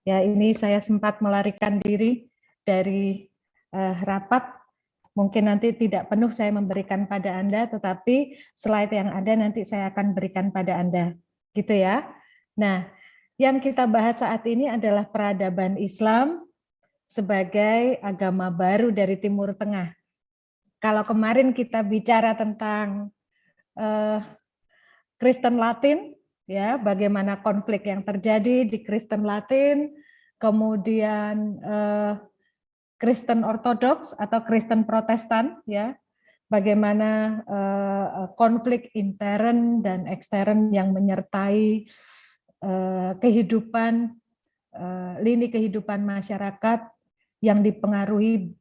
Ya, ini saya sempat melarikan diri dari rapat. Mungkin nanti tidak penuh saya memberikan pada Anda, tetapi slide yang ada nanti saya akan berikan pada Anda. Gitu ya. Nah, yang kita bahas saat ini adalah peradaban Islam sebagai agama baru dari Timur Tengah. Kalau kemarin kita bicara tentang Kristen Latin, ya, bagaimana konflik yang terjadi di Kristen Latin, kemudian Kristen Ortodoks atau Kristen Protestan, ya, bagaimana konflik intern dan ekstern yang menyertai kehidupan lini kehidupan masyarakat yang dipengaruhi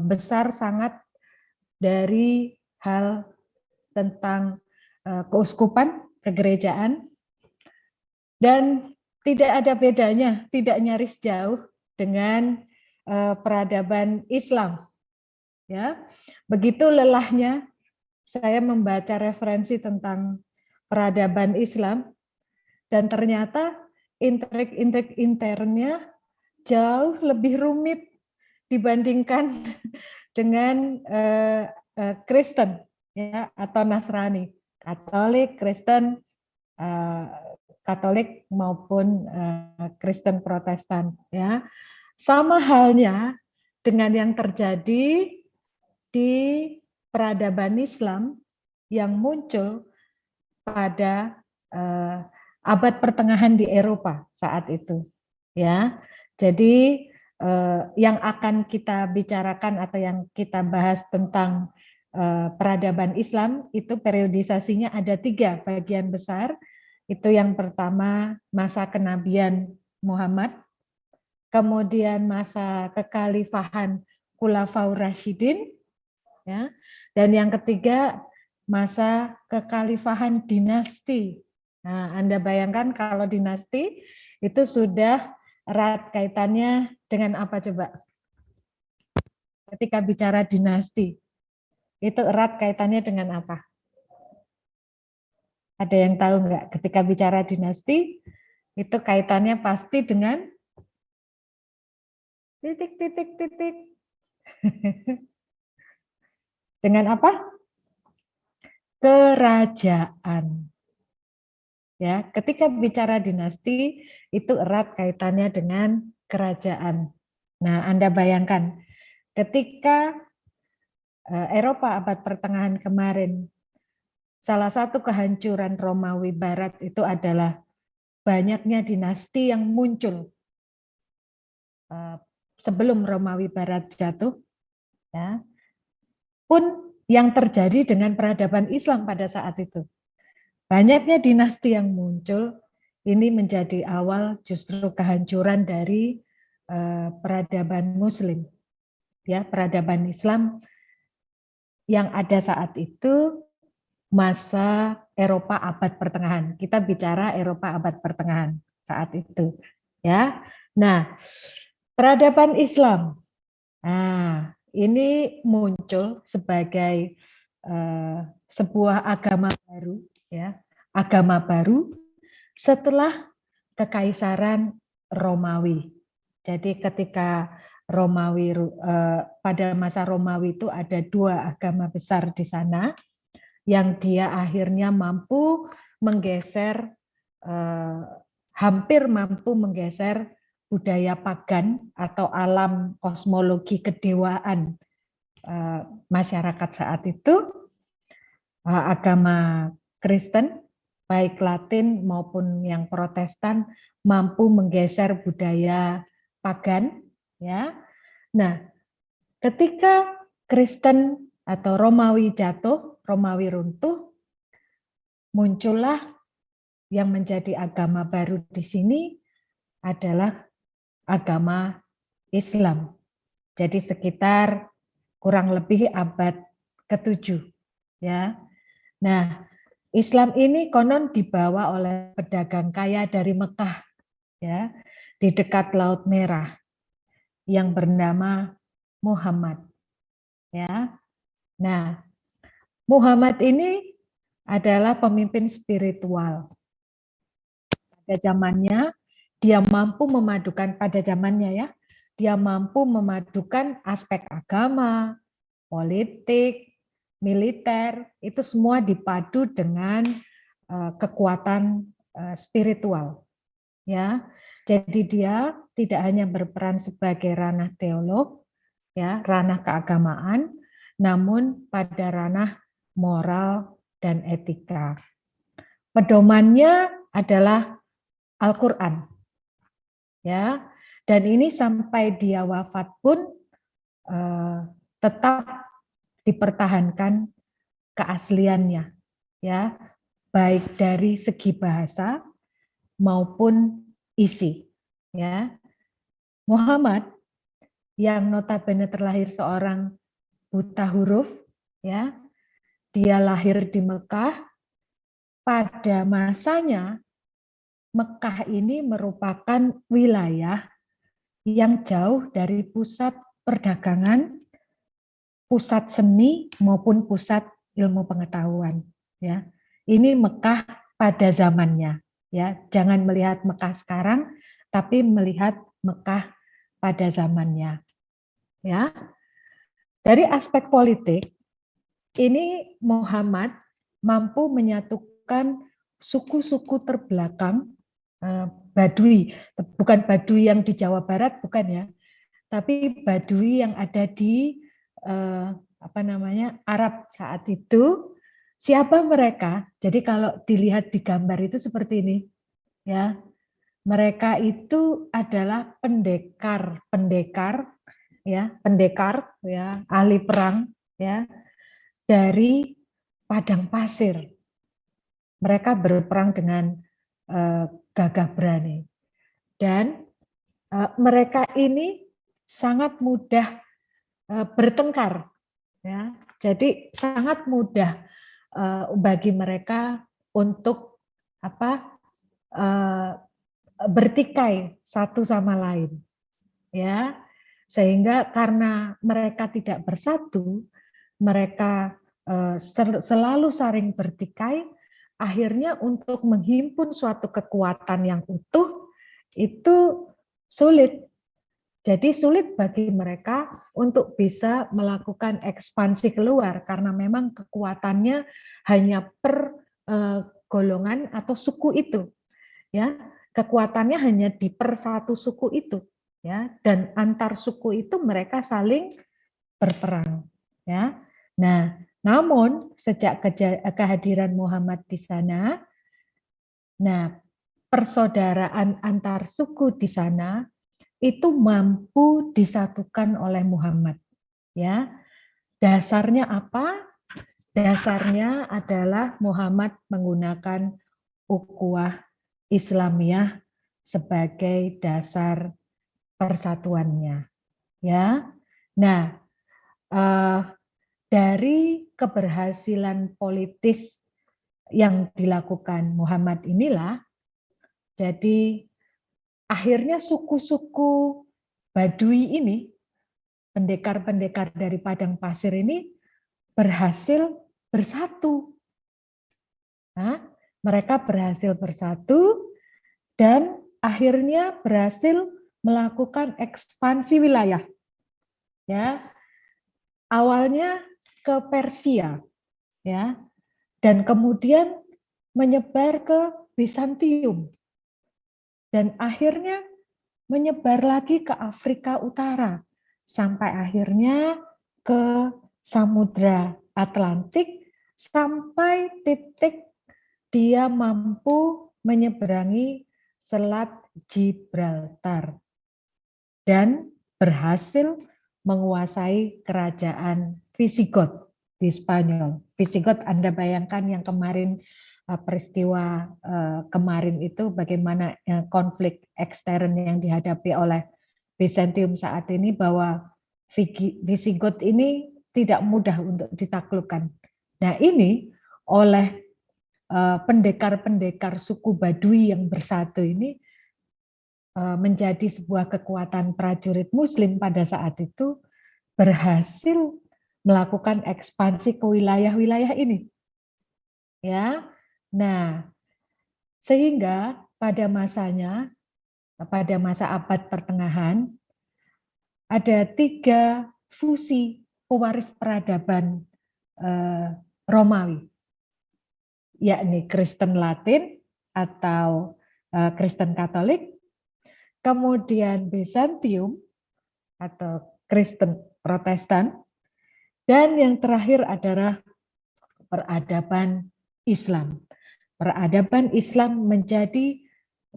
besar sangat dari hal tentang keuskupan, kegerejaan, dan tidak ada bedanya, tidak nyaris jauh dengan peradaban Islam. Ya, begitu lelahnya saya membaca referensi tentang peradaban Islam, dan ternyata intrik-intrik internnya jauh lebih rumit dibandingkan dengan Kristen, ya, atau Nasrani, Katolik, Kristen, Katolik maupun Kristen Protestan, ya. Sama halnya dengan yang terjadi di peradaban Islam yang muncul pada abad pertengahan di Eropa saat itu, ya. Jadi yang akan kita bicarakan atau yang kita bahas tentang peradaban Islam itu periodisasinya ada 3 bagian besar. Itu yang pertama masa kenabian Muhammad, kemudian masa kekhalifahan Khulafaur Rasyidin, ya, dan yang ketiga masa kekhalifahan dinasti. Nah, Anda bayangkan kalau dinasti itu sudah erat kaitannya dengan apa coba? Ketika bicara dinasti, itu erat kaitannya dengan apa? Ada yang tahu nggak? Ketika bicara dinasti, itu kaitannya pasti dengan titik. Dengan apa? Kerajaan. Ya, ketika bicara dinasti itu erat kaitannya dengan kerajaan. Nah, Anda bayangkan ketika Eropa abad pertengahan kemarin, salah satu kehancuran Romawi Barat itu adalah banyaknya dinasti yang muncul sebelum Romawi Barat jatuh, ya, pun yang terjadi dengan peradaban Islam pada saat itu. Banyaknya dinasti yang muncul ini menjadi awal justru kehancuran dari peradaban Muslim, ya, peradaban Islam yang ada saat itu masa Eropa abad pertengahan. Kita bicara Eropa abad pertengahan saat itu, ya. Nah, peradaban Islam, nah, ini muncul sebagai sebuah agama baru, ya, agama baru setelah kekaisaran Romawi. Jadi ketika Romawi pada masa Romawi itu ada 2 agama besar di sana yang dia akhirnya mampu menggeser hampir mampu menggeser budaya pagan atau alam kosmologi kedewaan masyarakat saat itu. Agama Kristen baik Latin maupun yang Protestan mampu menggeser budaya pagan, ya. Nah, ketika Kristen atau Romawi jatuh, Romawi runtuh, muncullah yang menjadi agama baru di sini adalah agama Islam. Jadi sekitar kurang lebih abad ke-7, ya. Nah, Islam ini konon dibawa oleh pedagang kaya dari Mekah, ya, di dekat Laut Merah yang bernama Muhammad, ya. Nah, Muhammad ini adalah pemimpin spiritual. Pada zamannya dia mampu memadukan pada zamannya ya, dia mampu memadukan aspek agama, politik, militer, itu semua dipadu dengan kekuatan spiritual. Ya, jadi dia tidak hanya berperan sebagai ranah teolog, ya, ranah keagamaan, namun pada ranah moral dan etika. Pedomannya adalah Al-Quran, ya, dan ini sampai dia wafat pun tetap dipertahankan keasliannya, ya, baik dari segi bahasa maupun isi, ya. Muhammad yang notabene terlahir seorang buta huruf, ya, dia lahir di Mekah. Pada masanya Mekah ini merupakan wilayah yang jauh dari pusat perdagangan, pusat seni maupun pusat ilmu pengetahuan. Ya, ini Mekah pada zamannya. Ya, jangan melihat Mekah sekarang, tapi melihat Mekah pada zamannya. Ya, dari aspek politik ini Muhammad mampu menyatukan suku-suku terbelakang Badui, bukan Badui yang di Jawa Barat, bukan ya, tapi Badui yang ada di Arab saat itu. Siapa mereka? Jadi kalau dilihat di gambar itu seperti ini, ya, mereka itu adalah pendekar, ya, ahli perang, ya, dari padang pasir. Mereka berperang dengan gagah berani. Dan mereka ini sangat mudah bertengkar. Ya. Jadi sangat mudah bagi mereka untuk bertikai satu sama lain. Ya. Sehingga karena mereka tidak bersatu, mereka selalu saling bertikai, akhirnya untuk menghimpun suatu kekuatan yang utuh itu sulit. Jadi sulit bagi mereka untuk bisa melakukan ekspansi keluar karena memang kekuatannya hanya per golongan atau suku itu. Ya, kekuatannya hanya di per satu suku itu, ya, dan antar suku itu mereka saling berperang, ya. Nah, namun sejak kehadiran Muhammad di sana, nah, persaudaraan antar suku di sana itu mampu disatukan oleh Muhammad. Ya, dasarnya apa? Dasarnya adalah Muhammad menggunakan ukhuwah Islamiyah sebagai dasar persatuannya. Ya, nah, dari keberhasilan politis yang dilakukan Muhammad inilah, jadi akhirnya suku-suku Badui ini, pendekar-pendekar dari padang pasir ini berhasil bersatu. Nah, mereka berhasil bersatu dan akhirnya berhasil melakukan ekspansi wilayah. Ya, awalnya ke Persia, ya, dan kemudian menyebar ke Bizantium, dan akhirnya menyebar lagi ke Afrika Utara, sampai akhirnya ke Samudra Atlantik, sampai titik dia mampu menyeberangi Selat Gibraltar dan berhasil menguasai kerajaan Visigoth di Spanyol. Visigoth Anda bayangkan yang kemarin peristiwa kemarin itu bagaimana konflik ekstern yang dihadapi oleh Bizantium saat ini, bahwa Visigoth ini tidak mudah untuk ditaklukkan. Nah, ini oleh pendekar-pendekar suku Badui yang bersatu ini menjadi sebuah kekuatan prajurit Muslim pada saat itu, berhasil melakukan ekspansi ke wilayah-wilayah ini. Ya, nah, sehingga pada masanya pada masa abad pertengahan, ada 3 fusi pewaris peradaban Romawi, yakni Kristen Latin atau Kristen Katolik, kemudian Bizantium atau Kristen Protestan, dan yang terakhir adalah peradaban Islam. Peradaban Islam menjadi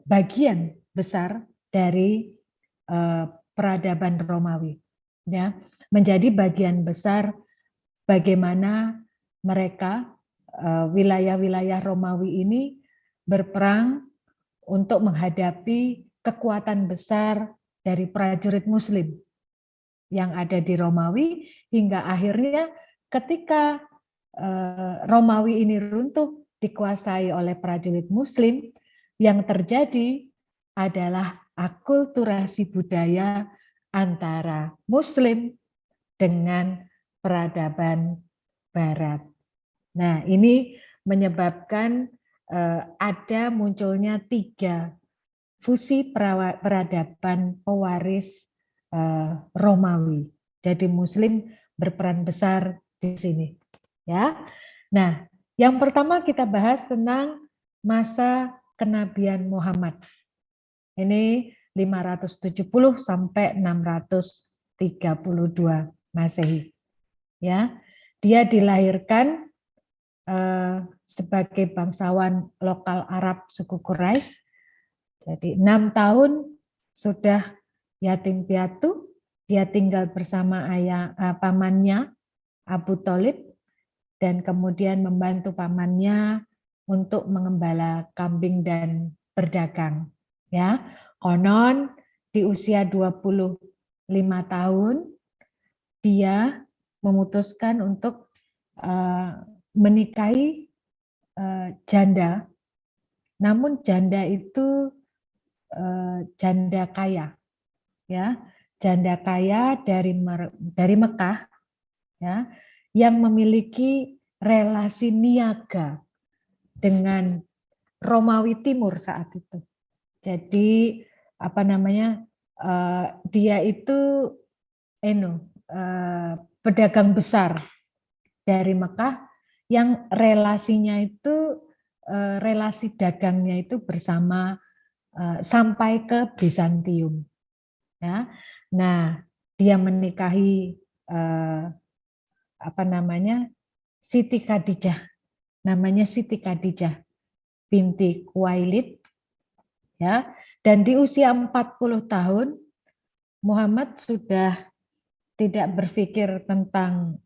bagian besar dari peradaban Romawi, ya, menjadi bagian besar bagaimana mereka wilayah-wilayah Romawi ini berperang untuk menghadapi kekuatan besar dari prajurit Muslim yang ada di Romawi, hingga akhirnya ketika Romawi ini runtuh dikuasai oleh prajurit Muslim, yang terjadi adalah akulturasi budaya antara Muslim dengan peradaban Barat. Nah, ini menyebabkan ada munculnya 3 fusi peradaban pewaris Romawi. Jadi Muslim berperan besar di sini. Ya. Nah, yang pertama kita bahas tentang masa kenabian Muhammad. Ini 570 sampai 632 Masehi. Ya. Dia dilahirkan sebagai bangsawan lokal Arab suku Quraisy. Jadi 6 tahun sudah yatim piatu, dia tinggal bersama pamannya Abu Thalib, dan kemudian membantu pamannya untuk mengembala kambing dan berdagang. Ya, konon di usia 25 tahun dia memutuskan untuk menikahi janda. Namun janda itu janda kaya, ya, janda kaya dari Mekah, ya, yang memiliki relasi niaga dengan Romawi Timur saat itu. Jadi apa namanya, dia itu pedagang besar dari Mekah yang relasinya itu relasi dagangnya itu bersama sampai ke Bizantium. Ya. Nah, dia menikahi Siti Khadijah. Namanya Siti Khadijah binti Khuwailid, ya. Dan di usia 40 tahun Muhammad sudah tidak berpikir tentang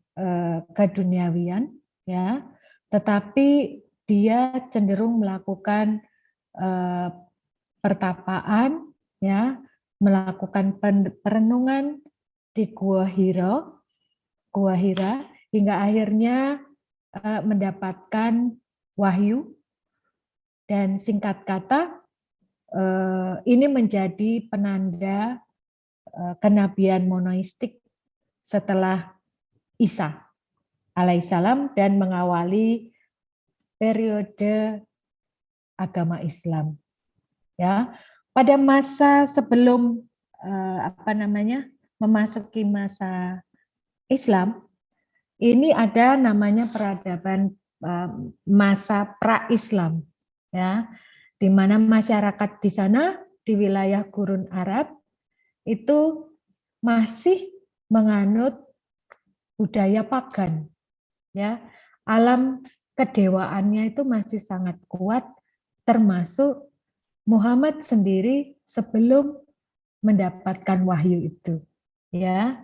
keduniawian, ya. Tetapi dia cenderung melakukan pertapaan, ya, melakukan perenungan di Gua Hira, hingga akhirnya mendapatkan wahyu, dan singkat kata ini menjadi penanda kenabian monoistik setelah Isa alaihissalam dan mengawali periode agama Islam. Ya, pada masa sebelum memasuki masa Islam, ini ada namanya peradaban masa pra-Islam, ya, di mana masyarakat di sana di wilayah Gurun Arab itu masih menganut budaya pagan, ya, alam kedewaannya itu masih sangat kuat, termasuk Muhammad sendiri sebelum mendapatkan wahyu itu, ya.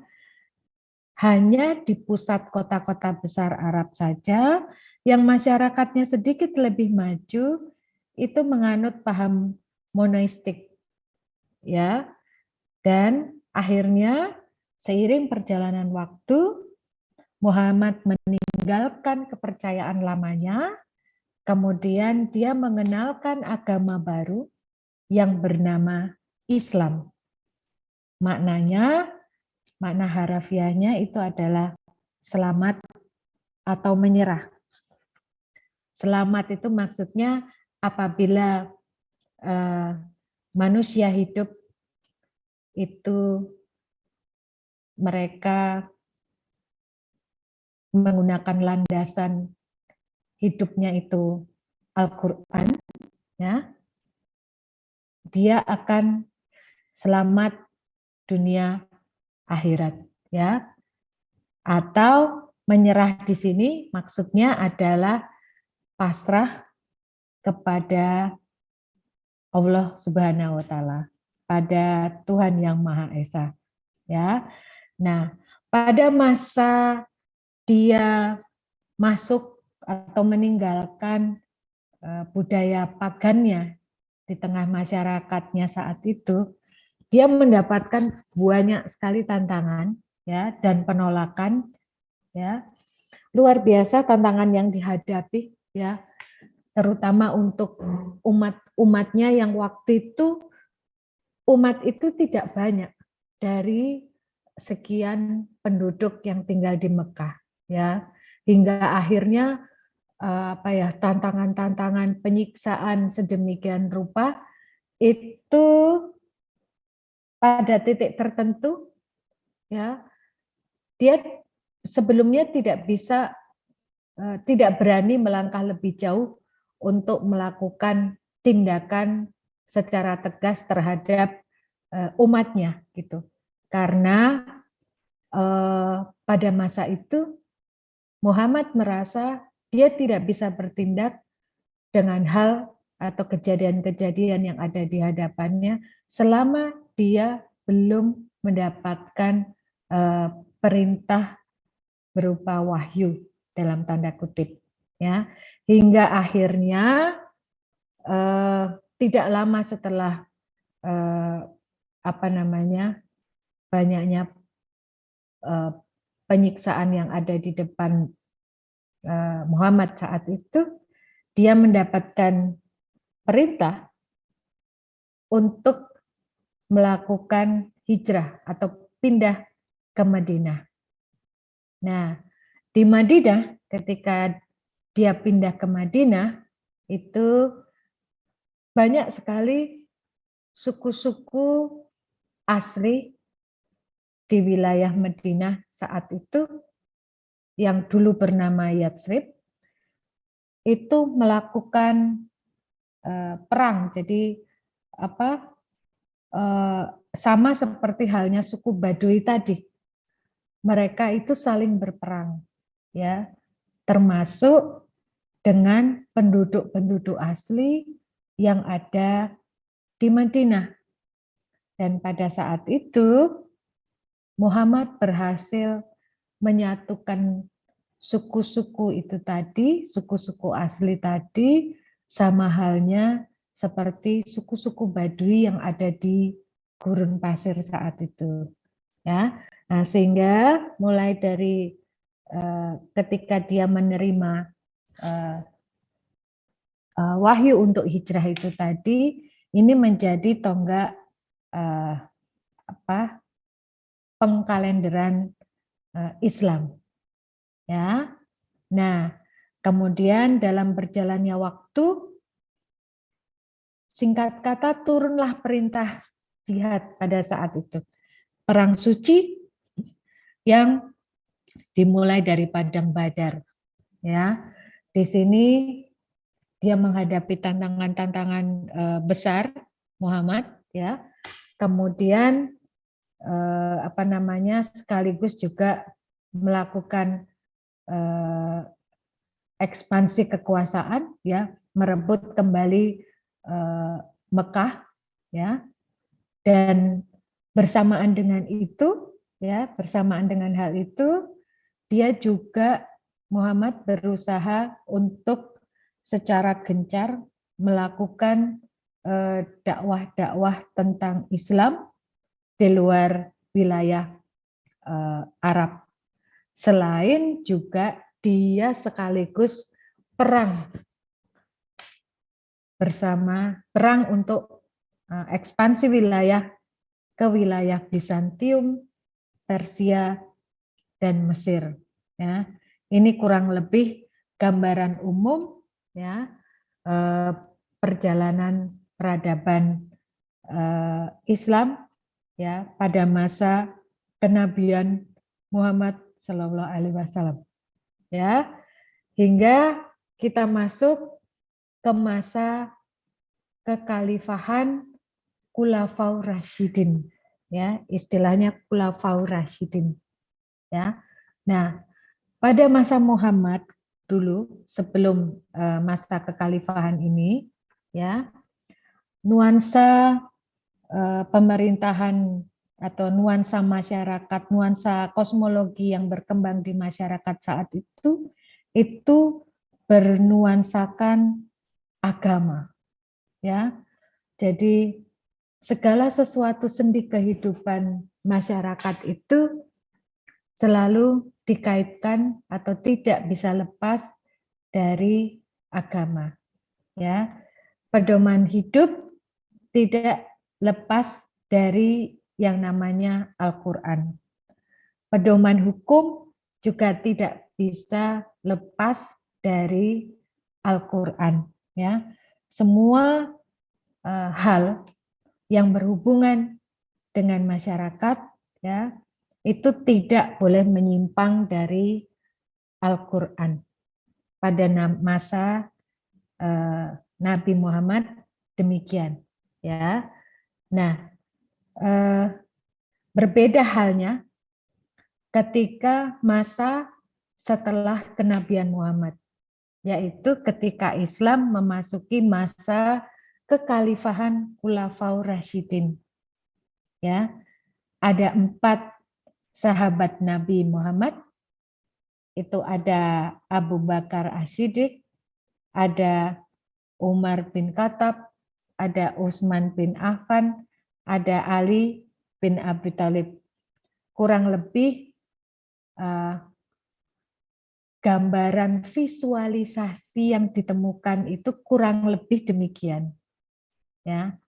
Hanya di pusat kota-kota besar Arab saja yang masyarakatnya sedikit lebih maju itu menganut paham monoistik, ya. Dan akhirnya seiring perjalanan waktu Muhammad meninggalkan kepercayaan lamanya, kemudian dia mengenalkan agama baru yang bernama Islam. Maknanya, makna harafiahnya itu adalah selamat atau menyerah. Selamat itu maksudnya apabila manusia hidup itu mereka menggunakan landasan hidupnya itu Al-Quran, ya, dia akan selamat dunia akhirat, ya. Atau menyerah di sini maksudnya adalah pasrah kepada Allah Subhanahu wa taala, pada Tuhan yang Maha Esa, ya. Nah, pada masa dia masuk atau meninggalkan budaya pagannya di tengah masyarakatnya saat itu, dia mendapatkan banyak sekali tantangan, ya, dan penolakan, ya, luar biasa tantangan yang dihadapi, ya, terutama untuk umatnya yang waktu itu umat itu tidak banyak dari sekian penduduk yang tinggal di Mekah, ya, hingga akhirnya tantangan-tantangan penyiksaan sedemikian rupa itu pada titik tertentu, ya, dia sebelumnya tidak berani melangkah lebih jauh untuk melakukan tindakan secara tegas terhadap umatnya, gitu. Karena pada masa itu Muhammad merasa dia tidak bisa bertindak dengan hal atau kejadian-kejadian yang ada di hadapannya selama dia belum mendapatkan perintah berupa wahyu dalam tanda kutip, ya, hingga akhirnya tidak lama setelah banyaknya penyiksaan yang ada di depan Muhammad saat itu, dia mendapatkan perintah untuk melakukan hijrah atau pindah ke Madinah. Nah, di Madinah ketika dia pindah ke Madinah itu banyak sekali suku-suku asli di wilayah Madinah saat itu yang dulu bernama Yatsrib itu melakukan perang. Jadi sama seperti halnya suku Baduy tadi, mereka itu saling berperang, ya, termasuk dengan penduduk-penduduk asli yang ada di Madinah. Dan pada saat itu Muhammad berhasil menyatukan suku-suku itu tadi, suku-suku asli tadi, sama halnya seperti suku-suku Baduy yang ada di gurun pasir saat itu, ya. Nah, sehingga mulai dari ketika dia menerima wahyu untuk hijrah itu tadi, ini menjadi tonggak pengkalenderan Islam, ya. Nah, kemudian dalam berjalannya waktu, singkat kata turunlah perintah jihad pada saat itu, perang suci yang dimulai dari Padang Badar, ya. Di sini dia menghadapi tantangan-tantangan besar Muhammad, ya. Kemudian sekaligus juga melakukan ekspansi kekuasaan, ya, merebut kembali Mekah, ya. Dan bersamaan dengan itu, ya, bersamaan dengan hal itu, dia juga Muhammad berusaha untuk secara gencar melakukan dakwah-dakwah tentang Islam di luar wilayah Arab. Selain juga dia sekaligus perang untuk ekspansi wilayah ke wilayah Bizantium, Persia, dan Mesir. Ya, ini kurang lebih gambaran umum, ya, perjalanan peradaban Islam ya pada masa kenabian Muhammad Shallallahu Alaihi Wasallam ya, hingga kita masuk ke masa kekhalifahan Khulafaur Rasyidin ya, istilahnya Khulafaur Rasyidin ya. Nah, pada masa Muhammad dulu sebelum masa kekhalifahan ini ya, nuansa pemerintahan atau nuansa masyarakat, nuansa kosmologi yang berkembang di masyarakat saat itu bernuansakan agama ya. Jadi segala sesuatu sendi kehidupan masyarakat itu selalu dikaitkan atau tidak bisa lepas dari agama ya. Pedoman hidup tidak lepas dari yang namanya Al-Qur'an. Pedoman hukum juga tidak bisa lepas dari Al-Qur'an ya. Semua hal yang berhubungan dengan masyarakat ya, itu tidak boleh menyimpang dari Al-Qur'an. Pada masa Nabi Muhammad demikian ya. Nah, berbeda halnya ketika masa setelah kenabian Muhammad, yaitu ketika Islam memasuki masa kekhalifahan Khulafaur Rasyidin. Ya, ada 4 sahabat Nabi Muhammad, itu ada Abu Bakar As-Siddiq, ada Umar bin Khattab, ada Utsman bin Affan, ada Ali bin Abi Thalib. Kurang lebih gambaran visualisasi yang ditemukan itu kurang lebih demikian. Ya.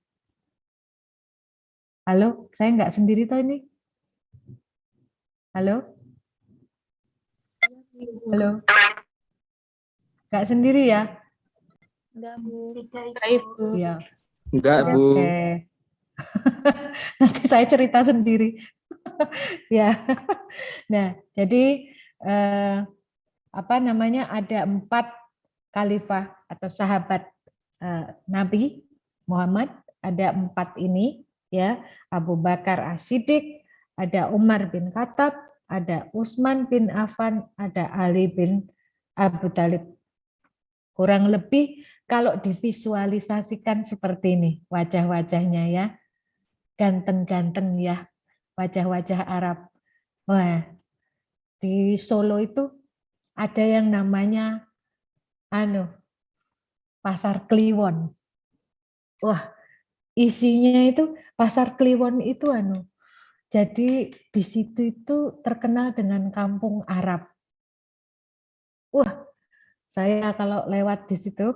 Halo, saya nggak sendiri toh ini? Halo? Halo? Nggak sendiri ya? Enggak, Bu. Enggak, Ibu. Ya. Enggak, Bu. Oke. Nanti saya cerita sendiri. Ya. Nah, jadi ada 4 khalifah atau sahabat Nabi Muhammad, ada 4 ini ya, Abu Bakar As-Siddiq, ada Umar bin Khattab, ada Utsman bin Affan, ada Ali bin Abi Thalib. Kurang lebih kalau divisualisasikan seperti ini wajah-wajahnya ya, ganteng-ganteng ya, wajah-wajah Arab. Wah, di Solo itu ada yang namanya Pasar Kliwon. Wah, isinya itu Pasar Kliwon itu jadi di situ itu terkenal dengan kampung Arab. Wah, saya kalau lewat di situ,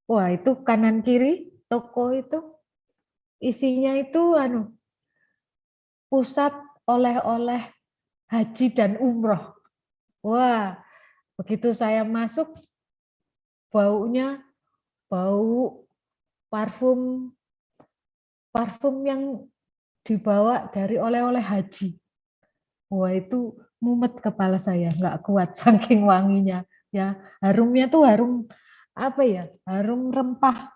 wah itu kanan kiri toko itu isinya itu pusat oleh-oleh haji dan umroh. Wah, begitu saya masuk, baunya bau parfum yang dibawa dari oleh-oleh haji. Wah, itu mumet kepala saya, nggak kuat saking wanginya. Ya, harumnya tuh harum apa ya? Harum rempah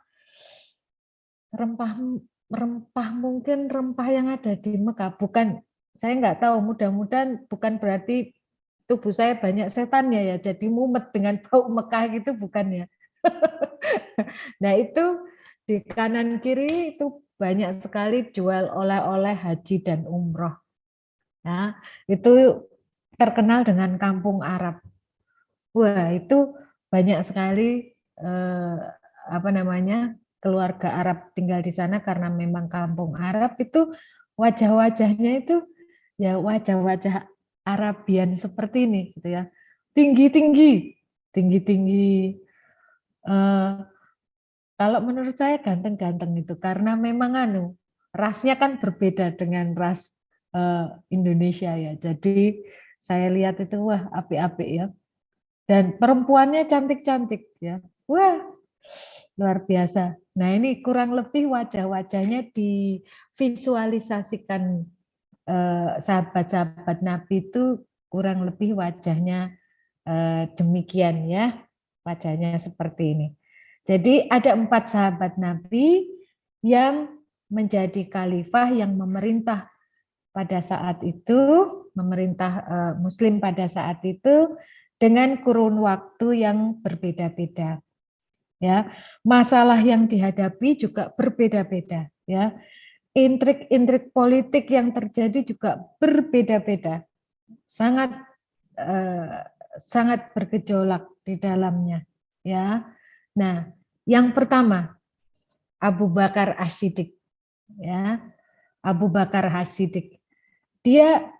mungkin rempah yang ada di Mekah. Bukan, saya nggak tahu. Mudah-mudahan bukan berarti tubuh saya banyak setannya ya. Jadi mumet dengan bau Mekah gitu bukan ya. Nah itu di kanan kiri itu banyak sekali jual oleh-oleh haji dan umroh. Nah, itu terkenal dengan kampung Arab. Wah, itu banyak sekali keluarga Arab tinggal di sana karena memang kampung Arab itu wajah-wajahnya itu ya wajah-wajah Arabian seperti ini gitu ya. Tinggi-tinggi. Kalau menurut saya ganteng-ganteng itu karena memang rasnya kan berbeda dengan ras Indonesia ya. Jadi saya lihat itu wah apik-apik ya. Dan perempuannya cantik-cantik ya. Wah, luar biasa. Nah, ini kurang lebih wajah-wajahnya divisualisasikan, sahabat-sahabat Nabi itu kurang lebih wajahnya demikian ya, wajahnya seperti ini. Jadi ada 4 sahabat Nabi yang menjadi khalifah yang memerintah pada saat itu, memerintah Muslim pada saat itu dengan kurun waktu yang berbeda-beda. Ya, masalah yang dihadapi juga berbeda-beda. Ya, intrik-intrik politik yang terjadi juga berbeda-beda, sangat sangat bergejolak di dalamnya. Ya, nah, yang pertama Abu Bakar As-Siddiq. Ya, Abu Bakar As-Siddiq. Dia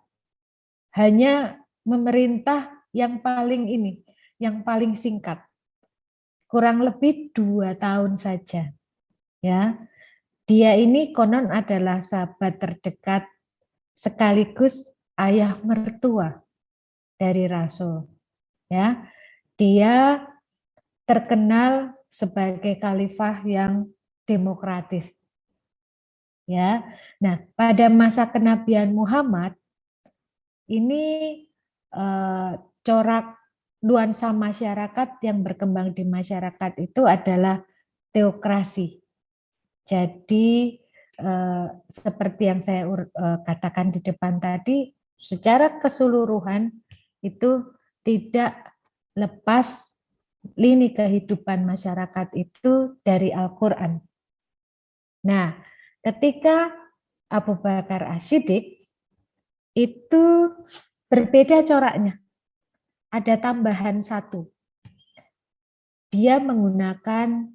hanya memerintah yang paling ini, yang paling singkat, kurang lebih 2 tahun saja. Ya, dia ini konon adalah sahabat terdekat sekaligus ayah mertua dari Rasul. Ya, dia terkenal sebagai khalifah yang demokratis. Ya, nah pada masa kenabian Muhammad ini corak nuansa masyarakat yang berkembang di masyarakat itu adalah teokrasi. Jadi seperti yang saya katakan di depan tadi, secara keseluruhan itu tidak lepas lini kehidupan masyarakat itu dari Al-Quran. Nah, ketika Abu Bakar As-Siddiq itu berbeda coraknya. Ada tambahan satu. Dia menggunakan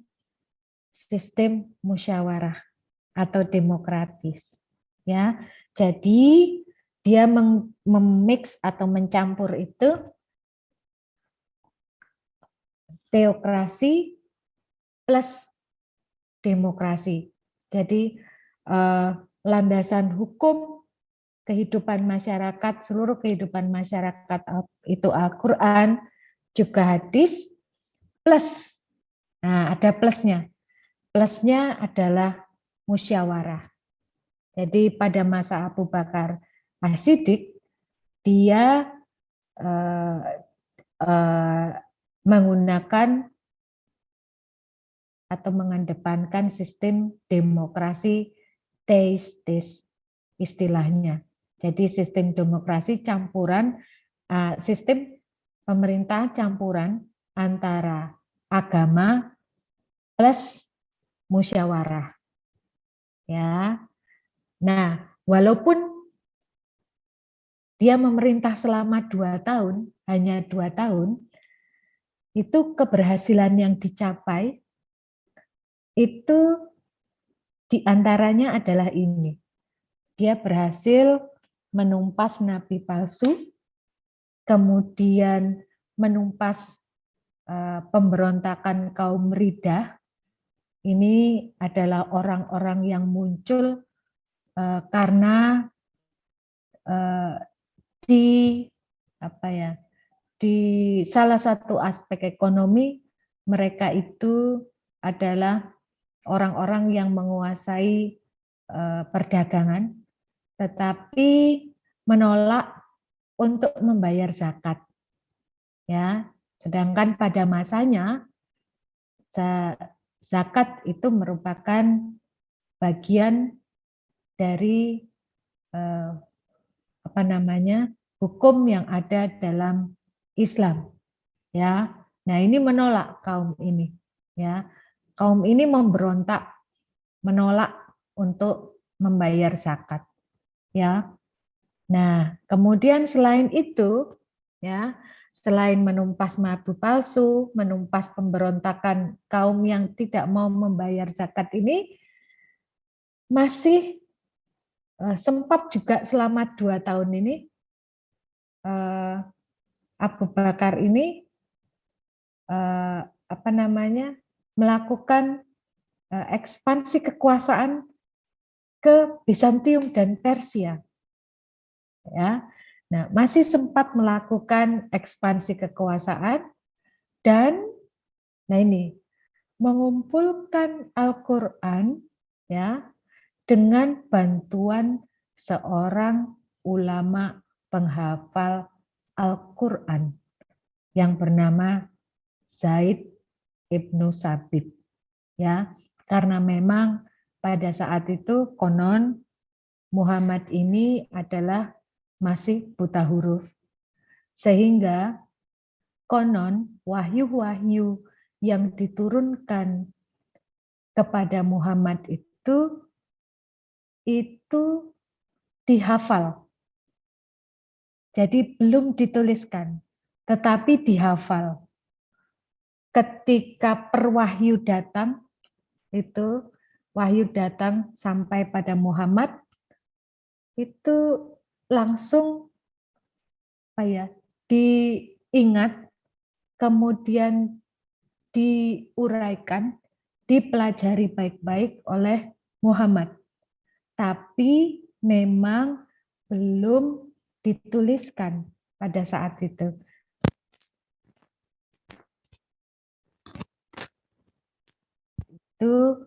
sistem musyawarah atau demokratis. Ya, jadi dia memix atau mencampur itu teokrasi plus demokrasi. Jadi landasan hukum kehidupan masyarakat, seluruh kehidupan masyarakat itu Al-Quran, juga hadis, plus, nah ada plusnya. Plusnya adalah musyawarah. Jadi pada masa Abu Bakar As-Siddiq, dia menggunakan atau mengedepankan sistem demokrasi teistis istilahnya. Jadi sistem demokrasi campuran, sistem pemerintah campuran antara agama plus musyawarah. Ya. Nah, walaupun dia memerintah selama 2 tahun, hanya 2 tahun, itu keberhasilan yang dicapai itu diantaranya adalah ini. Dia berhasil menumpas nabi palsu, kemudian menumpas pemberontakan kaum Ridah. Ini adalah orang-orang yang muncul karena di salah satu aspek ekonomi mereka itu adalah orang-orang yang menguasai perdagangan, tetapi menolak untuk membayar zakat. Ya, sedangkan pada masanya zakat itu merupakan bagian dari hukum yang ada dalam Islam. Ya, nah ini menolak kaum ini. Ya, kaum ini memberontak, menolak untuk membayar zakat. Ya, nah kemudian selain itu, ya, selain menumpas nabi palsu, menumpas pemberontakan kaum yang tidak mau membayar zakat ini, masih sempat juga selama 2 tahun ini Abu Bakar ini melakukan ekspansi kekuasaan ke Bizantium dan Persia. Ya, nah masih sempat melakukan ekspansi kekuasaan dan, nah ini, mengumpulkan Al-Qur'an ya dengan bantuan seorang ulama penghafal Al-Qur'an yang bernama Zaid Ibnu Sabit ya, karena memang pada saat itu konon Muhammad ini adalah masih buta huruf, sehingga konon wahyu-wahyu yang diturunkan kepada Muhammad itu dihafal. Jadi belum dituliskan, tetapi dihafal. Ketika perwahyu datang, itu wahyu datang sampai pada Muhammad, itu langsung diingat, kemudian diuraikan, dipelajari baik-baik oleh Muhammad. Tapi memang belum dituliskan pada saat itu. Itu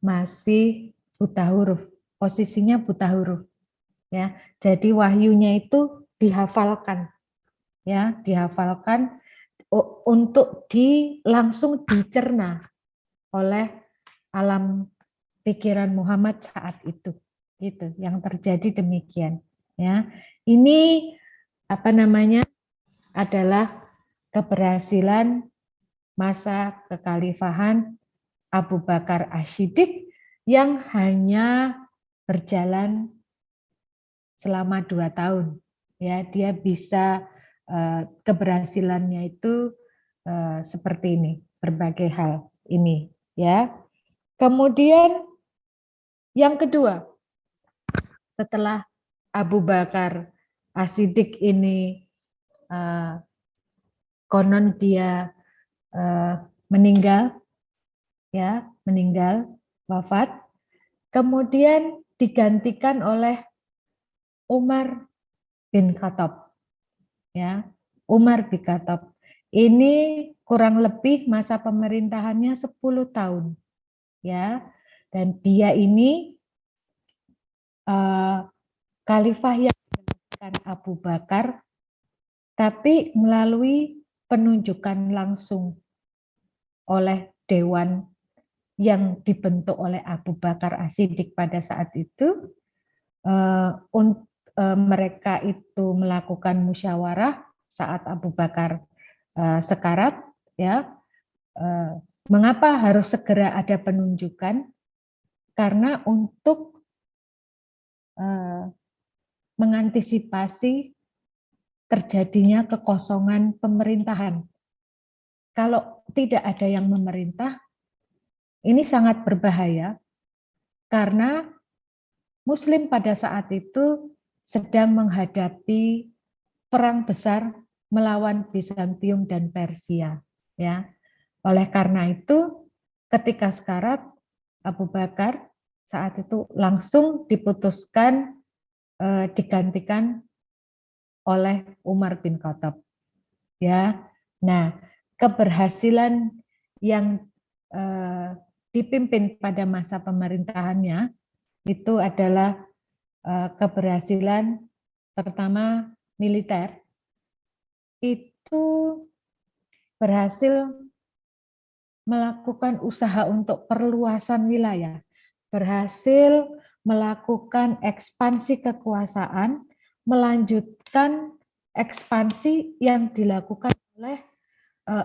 masih buta huruf, posisinya buta huruf. Ya, jadi wahyunya itu dihafalkan. Ya, dihafalkan untuk langsung dicerna oleh alam pikiran Muhammad saat itu. Gitu, yang terjadi demikian. Ya, ini adalah keberhasilan masa kekhalifahan Abu Bakar As-Siddiq yang hanya berjalan selama 2 tahun. Ya, dia bisa keberhasilannya itu seperti ini, berbagai hal ini. Ya, kemudian yang kedua, setelah Abu Bakar As-Siddiq ini konon dia meninggal, wafat, kemudian digantikan oleh Umar bin Khattab. Ya, Umar bin Khattab. Ini kurang lebih masa pemerintahannya 10 tahun. Ya, dan dia ini khalifah yang dilakukan Abu Bakar, tapi melalui penunjukan langsung oleh dewan yang dibentuk oleh Abu Bakar As-Siddiq pada saat itu. Mereka itu melakukan musyawarah saat Abu Bakar sekarat. Ya, mengapa harus segera ada penunjukan? Karena untuk mengantisipasi terjadinya kekosongan pemerintahan. Kalau tidak ada yang memerintah, ini sangat berbahaya karena Muslim pada saat itu sedang menghadapi perang besar melawan Bizantium dan Persia. Ya, oleh karena itu, ketika sekarat, Abu Bakar saat itu langsung diputuskan digantikan oleh Umar bin Khattab. Ya, nah keberhasilan yang dipimpin pada masa pemerintahannya itu adalah keberhasilan pertama militer, itu berhasil melakukan usaha untuk perluasan wilayah, berhasil melakukan ekspansi kekuasaan, melanjutkan ekspansi yang dilakukan oleh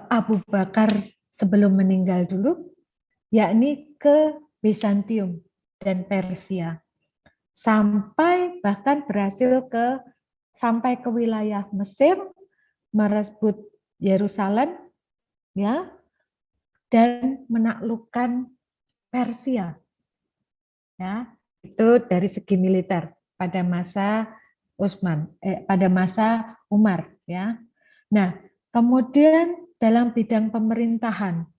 Abu Bakar sebelum meninggal dulu, yakni ke Bizantium dan Persia, sampai bahkan berhasil sampai ke wilayah Mesir, merebut Yerusalem, ya, dan menaklukkan Persia. Ya, itu dari segi militer pada masa pada masa Umar, ya. Nah, kemudian dalam bidang pemerintahan,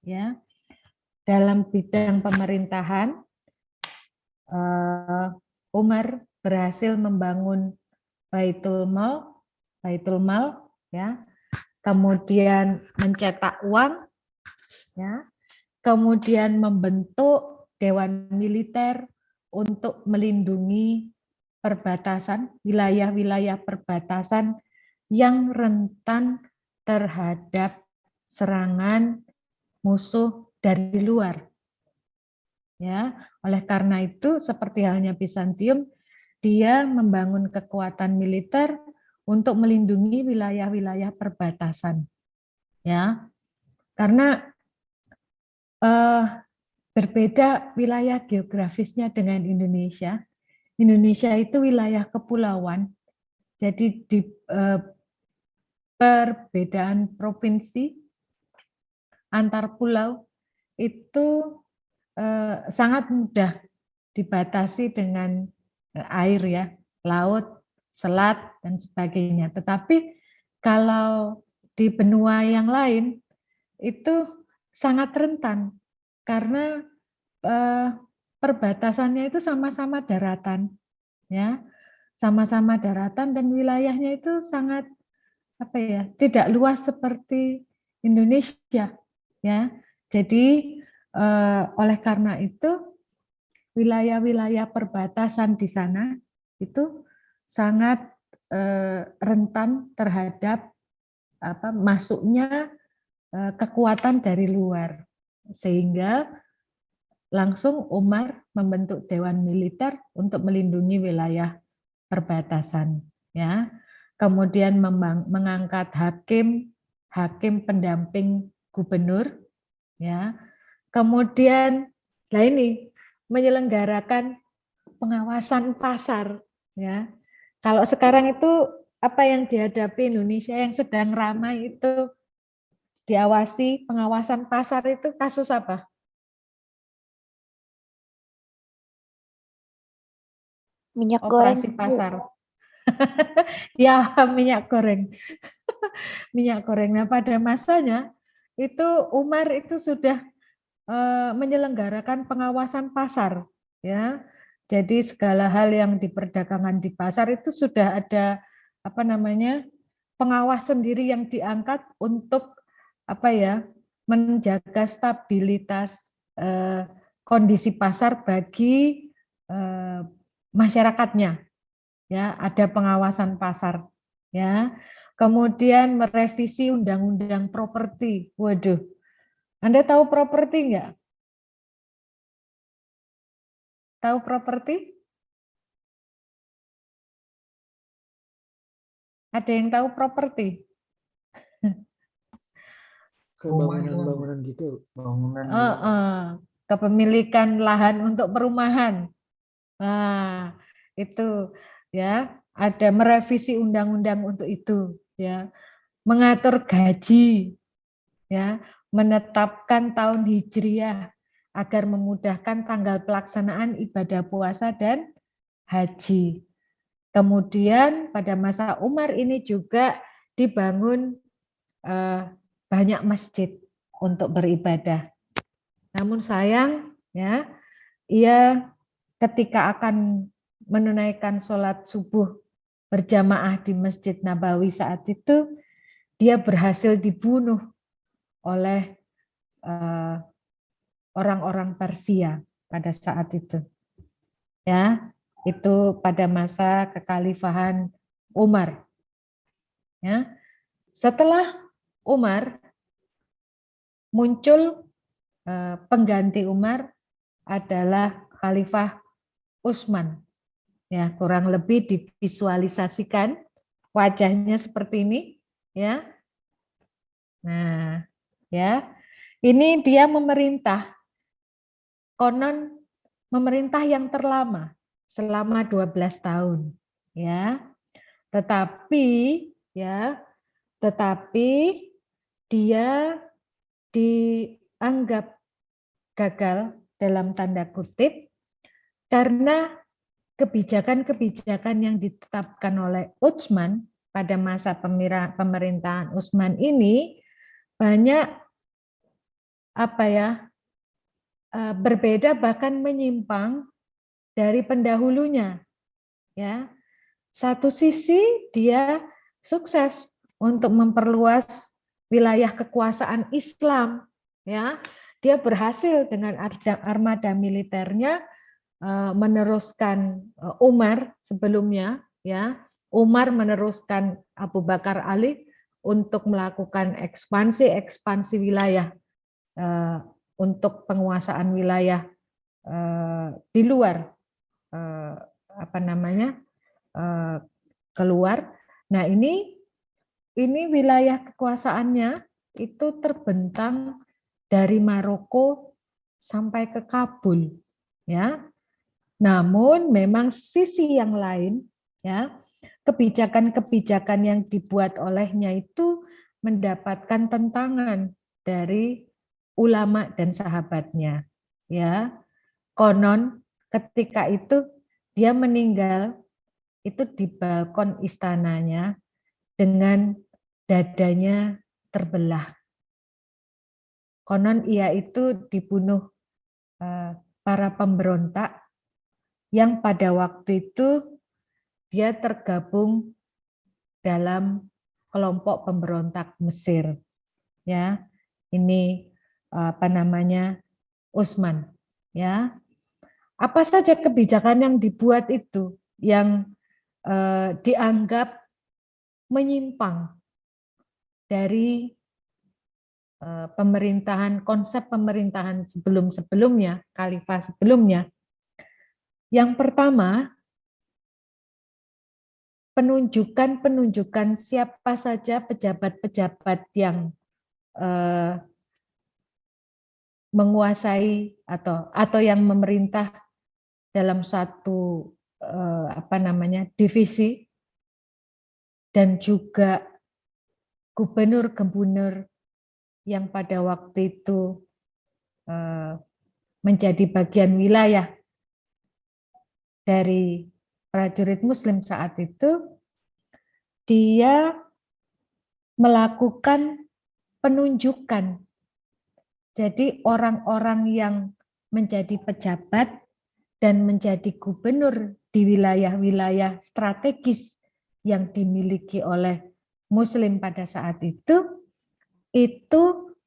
ya, dalam bidang pemerintahan Umar berhasil membangun Baitul Mal, ya, kemudian mencetak uang, ya, kemudian membentuk dewan militer untuk melindungi perbatasan, wilayah-wilayah perbatasan yang rentan terhadap serangan musuh dari luar. Ya, oleh karena itu seperti halnya Bizantium, dia membangun kekuatan militer untuk melindungi wilayah-wilayah perbatasan. Ya, karena berbeda wilayah geografisnya dengan Indonesia. Indonesia itu wilayah kepulauan, jadi di perbedaan provinsi antar pulau itu sangat mudah dibatasi dengan air ya, laut, selat, dan sebagainya. Tetapi kalau di benua yang lain itu sangat rentan karena perbatasannya itu sama-sama daratan, ya, sama-sama daratan dan wilayahnya itu sangat tidak luas seperti Indonesia, ya. Jadi oleh karena itu wilayah-wilayah perbatasan di sana itu sangat rentan terhadap masuknya kekuatan dari luar, sehingga langsung Umar membentuk dewan militer untuk melindungi wilayah perbatasan, ya. Kemudian mengangkat hakim pendamping gubernur, ya. Kemudian, nah ini menyelenggarakan pengawasan pasar, ya. Kalau sekarang itu apa yang dihadapi Indonesia yang sedang ramai itu diawasi pengawasan pasar itu kasus apa? Minyak Operasi goreng. pasar. Ya, minyak goreng. Minyak goreng. Nah, pada masanya itu Umar itu sudah menyelenggarakan pengawasan pasar, ya. Jadi segala hal yang diperdagangkan di pasar itu sudah ada pengawas sendiri yang diangkat untuk menjaga stabilitas kondisi pasar bagi masyarakatnya, ya. Ada pengawasan pasar, ya. Kemudian merevisi undang-undang properti. Waduh, Anda tahu properti nggak? Tahu properti? Ada yang tahu properti? Bangunan-bangunan gitu, bangunan Kepemilikan lahan untuk perumahan. Nah, itu ya, ada merevisi undang-undang untuk itu, ya. Mengatur gaji, ya, menetapkan tahun hijriah agar memudahkan tanggal pelaksanaan ibadah puasa dan haji. Kemudian pada masa Umar ini juga dibangun banyak masjid untuk beribadah. Namun sayang, ya, ia ketika akan menunaikan sholat subuh berjamaah di Masjid Nabawi saat itu, dia berhasil dibunuh oleh orang-orang Persia pada saat itu. Ya, itu pada masa kekhalifahan Umar. Ya. Setelah Umar muncul pengganti Umar adalah Khalifah Utsman. Ya, kurang lebih divisualisasikan wajahnya seperti ini, ya. Nah, ya. Ini dia memerintah. Konon memerintah yang terlama selama 12 tahun, ya. Tetapi dia dianggap gagal dalam tanda kutip karena kebijakan-kebijakan yang ditetapkan oleh Utsman pada masa pemerintahan Utsman ini banyak berbeda bahkan menyimpang dari pendahulunya, ya. Satu sisi dia sukses untuk memperluas wilayah kekuasaan Islam, ya, dia berhasil dengan armada militernya meneruskan Umar sebelumnya, ya. Umar meneruskan Abu Bakar Ali untuk melakukan ekspansi wilayah untuk penguasaan wilayah di luar keluar. Nah, ini wilayah kekuasaannya itu terbentang dari Maroko sampai ke Kabul, ya. Namun memang sisi yang lain, ya, kebijakan-kebijakan yang dibuat olehnya itu mendapatkan tentangan dari ulama dan sahabatnya, ya. Konon ketika itu dia meninggal itu di balkon istananya dengan dadanya terbelah. Konon ia itu dibunuh para pemberontak yang pada waktu itu dia tergabung dalam kelompok pemberontak Mesir. Ya, ini Utsman. Ya, apa saja kebijakan yang dibuat itu yang dianggap menyimpang dari konsep pemerintahan sebelum-sebelumnya, khalifah sebelumnya. Yang pertama, penunjukan siapa saja pejabat-pejabat yang menguasai atau yang memerintah dalam suatu divisi, dan juga gubernur yang pada waktu itu menjadi bagian wilayah dari prajurit Muslim saat itu, dia melakukan penunjukan. Jadi orang-orang yang menjadi pejabat dan menjadi gubernur di wilayah-wilayah strategis yang dimiliki oleh Muslim pada saat itu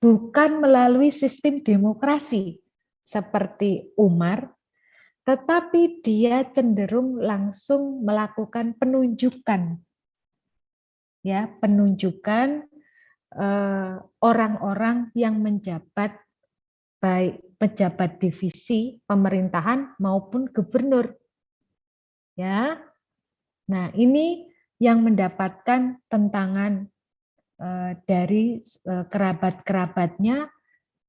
bukan melalui sistem demokrasi seperti Umar, tetapi dia cenderung langsung melakukan penunjukan, ya, penunjukan orang-orang yang menjabat baik pejabat divisi pemerintahan maupun gubernur, ya. Nah, ini yang mendapatkan tentangan dari kerabat-kerabatnya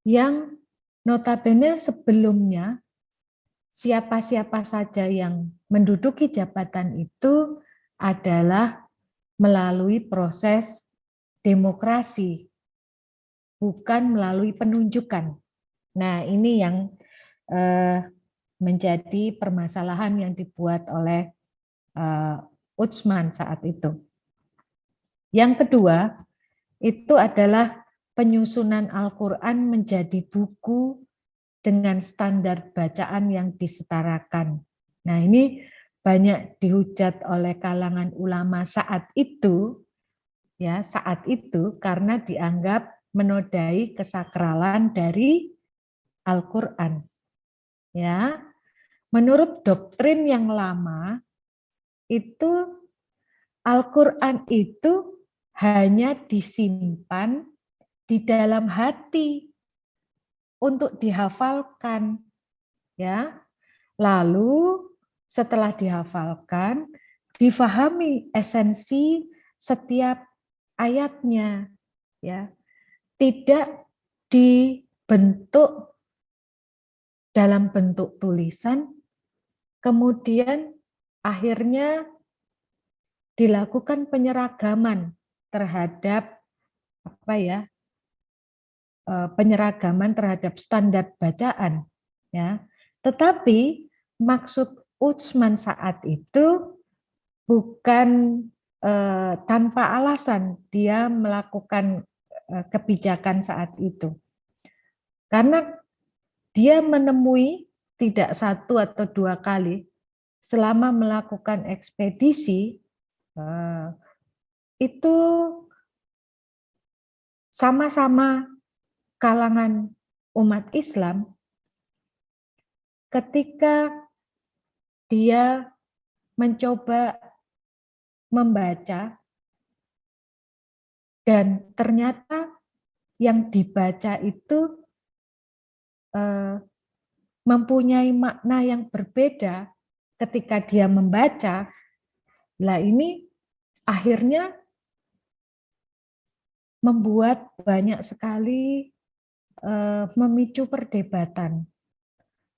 yang notabene sebelumnya siapa-siapa saja yang menduduki jabatan itu adalah melalui proses demokrasi, bukan melalui penunjukan. Nah, ini yang menjadi permasalahan yang dibuat oleh Utsman saat itu. Yang kedua, itu adalah penyusunan Al-Quran menjadi buku dengan standar bacaan yang disetarakan. Nah, ini banyak dihujat oleh kalangan ulama saat itu, ya, karena dianggap menodai kesakralan dari Al-Quran. Ya, menurut doktrin yang lama itu Al-Quran itu hanya disimpan di dalam hati untuk dihafalkan, ya. Lalu setelah dihafalkan, difahami esensi setiap ayatnya, ya. Tidak dibentuk dalam bentuk tulisan, kemudian akhirnya dilakukan penyeragaman terhadap penyeragaman terhadap standar bacaan, ya. Tetapi maksud Utsman saat itu bukan tanpa alasan dia melakukan kebijakan saat itu, karena dia menemui tidak satu atau dua kali selama melakukan ekspedisi itu sama-sama kalangan umat Islam ketika dia mencoba membaca dan ternyata yang dibaca itu mempunyai makna yang berbeda ketika dia membaca. Lah ini akhirnya membuat banyak sekali memicu perdebatan.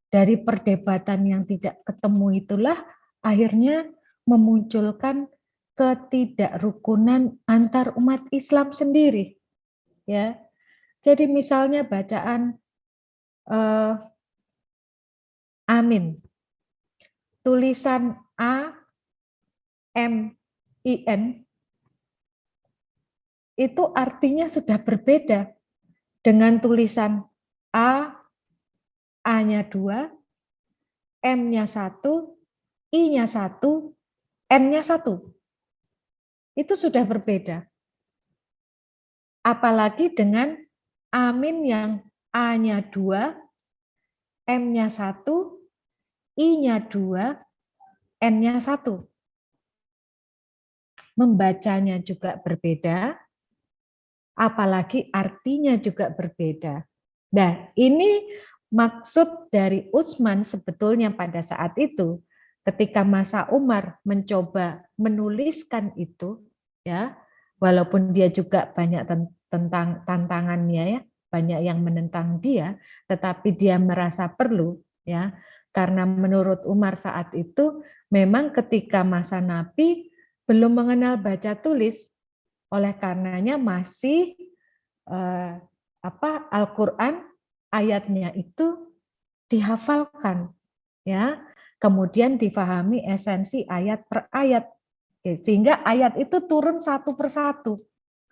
Dari perdebatan yang tidak ketemu itulah akhirnya memunculkan ketidakrukunan antar umat Islam sendiri. Ya, jadi misalnya bacaan Amin, tulisan A, M, I, N itu artinya sudah berbeda dengan tulisan A, A-nya 2, M-nya 1, I-nya 1, N-nya 1. Itu sudah berbeda. Apalagi dengan Amin yang A-nya 2, M-nya 1, I-nya 2, N-nya 1. Membacanya juga berbeda, apalagi artinya juga berbeda. Nah, ini maksud dari Utsman sebetulnya pada saat itu, ketika masa Umar mencoba menuliskan itu, ya, walaupun dia juga banyak tentang tantangannya, ya, banyak yang menentang dia, tetapi dia merasa perlu, ya, karena menurut Umar saat itu memang ketika masa Nabi belum mengenal baca tulis, oleh karenanya masih Al-Quran ayatnya itu dihafalkan, ya, kemudian difahami esensi ayat per ayat, sehingga ayat itu turun satu persatu,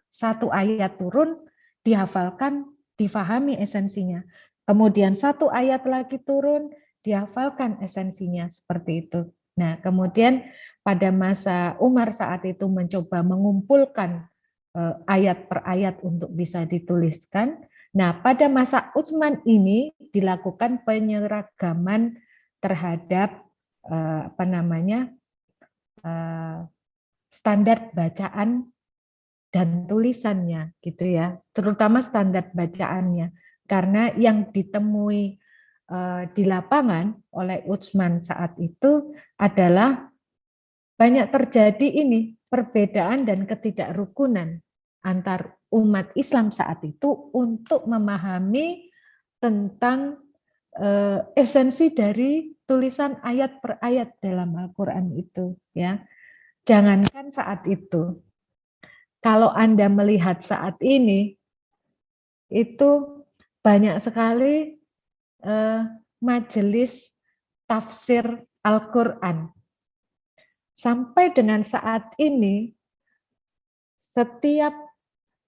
satu ayat turun dihafalkan, difahami esensinya, kemudian satu ayat lagi turun dihafalkan esensinya, seperti itu. Nah, kemudian pada masa Umar saat itu mencoba mengumpulkan ayat per ayat untuk bisa dituliskan. Nah, pada masa Utsman ini dilakukan penyeragaman terhadap standar bacaan dan tulisannya, gitu ya, terutama standar bacaannya, karena yang ditemui di lapangan oleh Utsman saat itu adalah banyak terjadi ini perbedaan dan ketidakrukunan antar umat Islam saat itu untuk memahami tentang esensi dari tulisan ayat per ayat dalam Al-Quran itu, ya. Jangankan saat itu, kalau Anda melihat saat ini itu banyak sekali majelis tafsir Al-Quran. Sampai dengan saat ini, setiap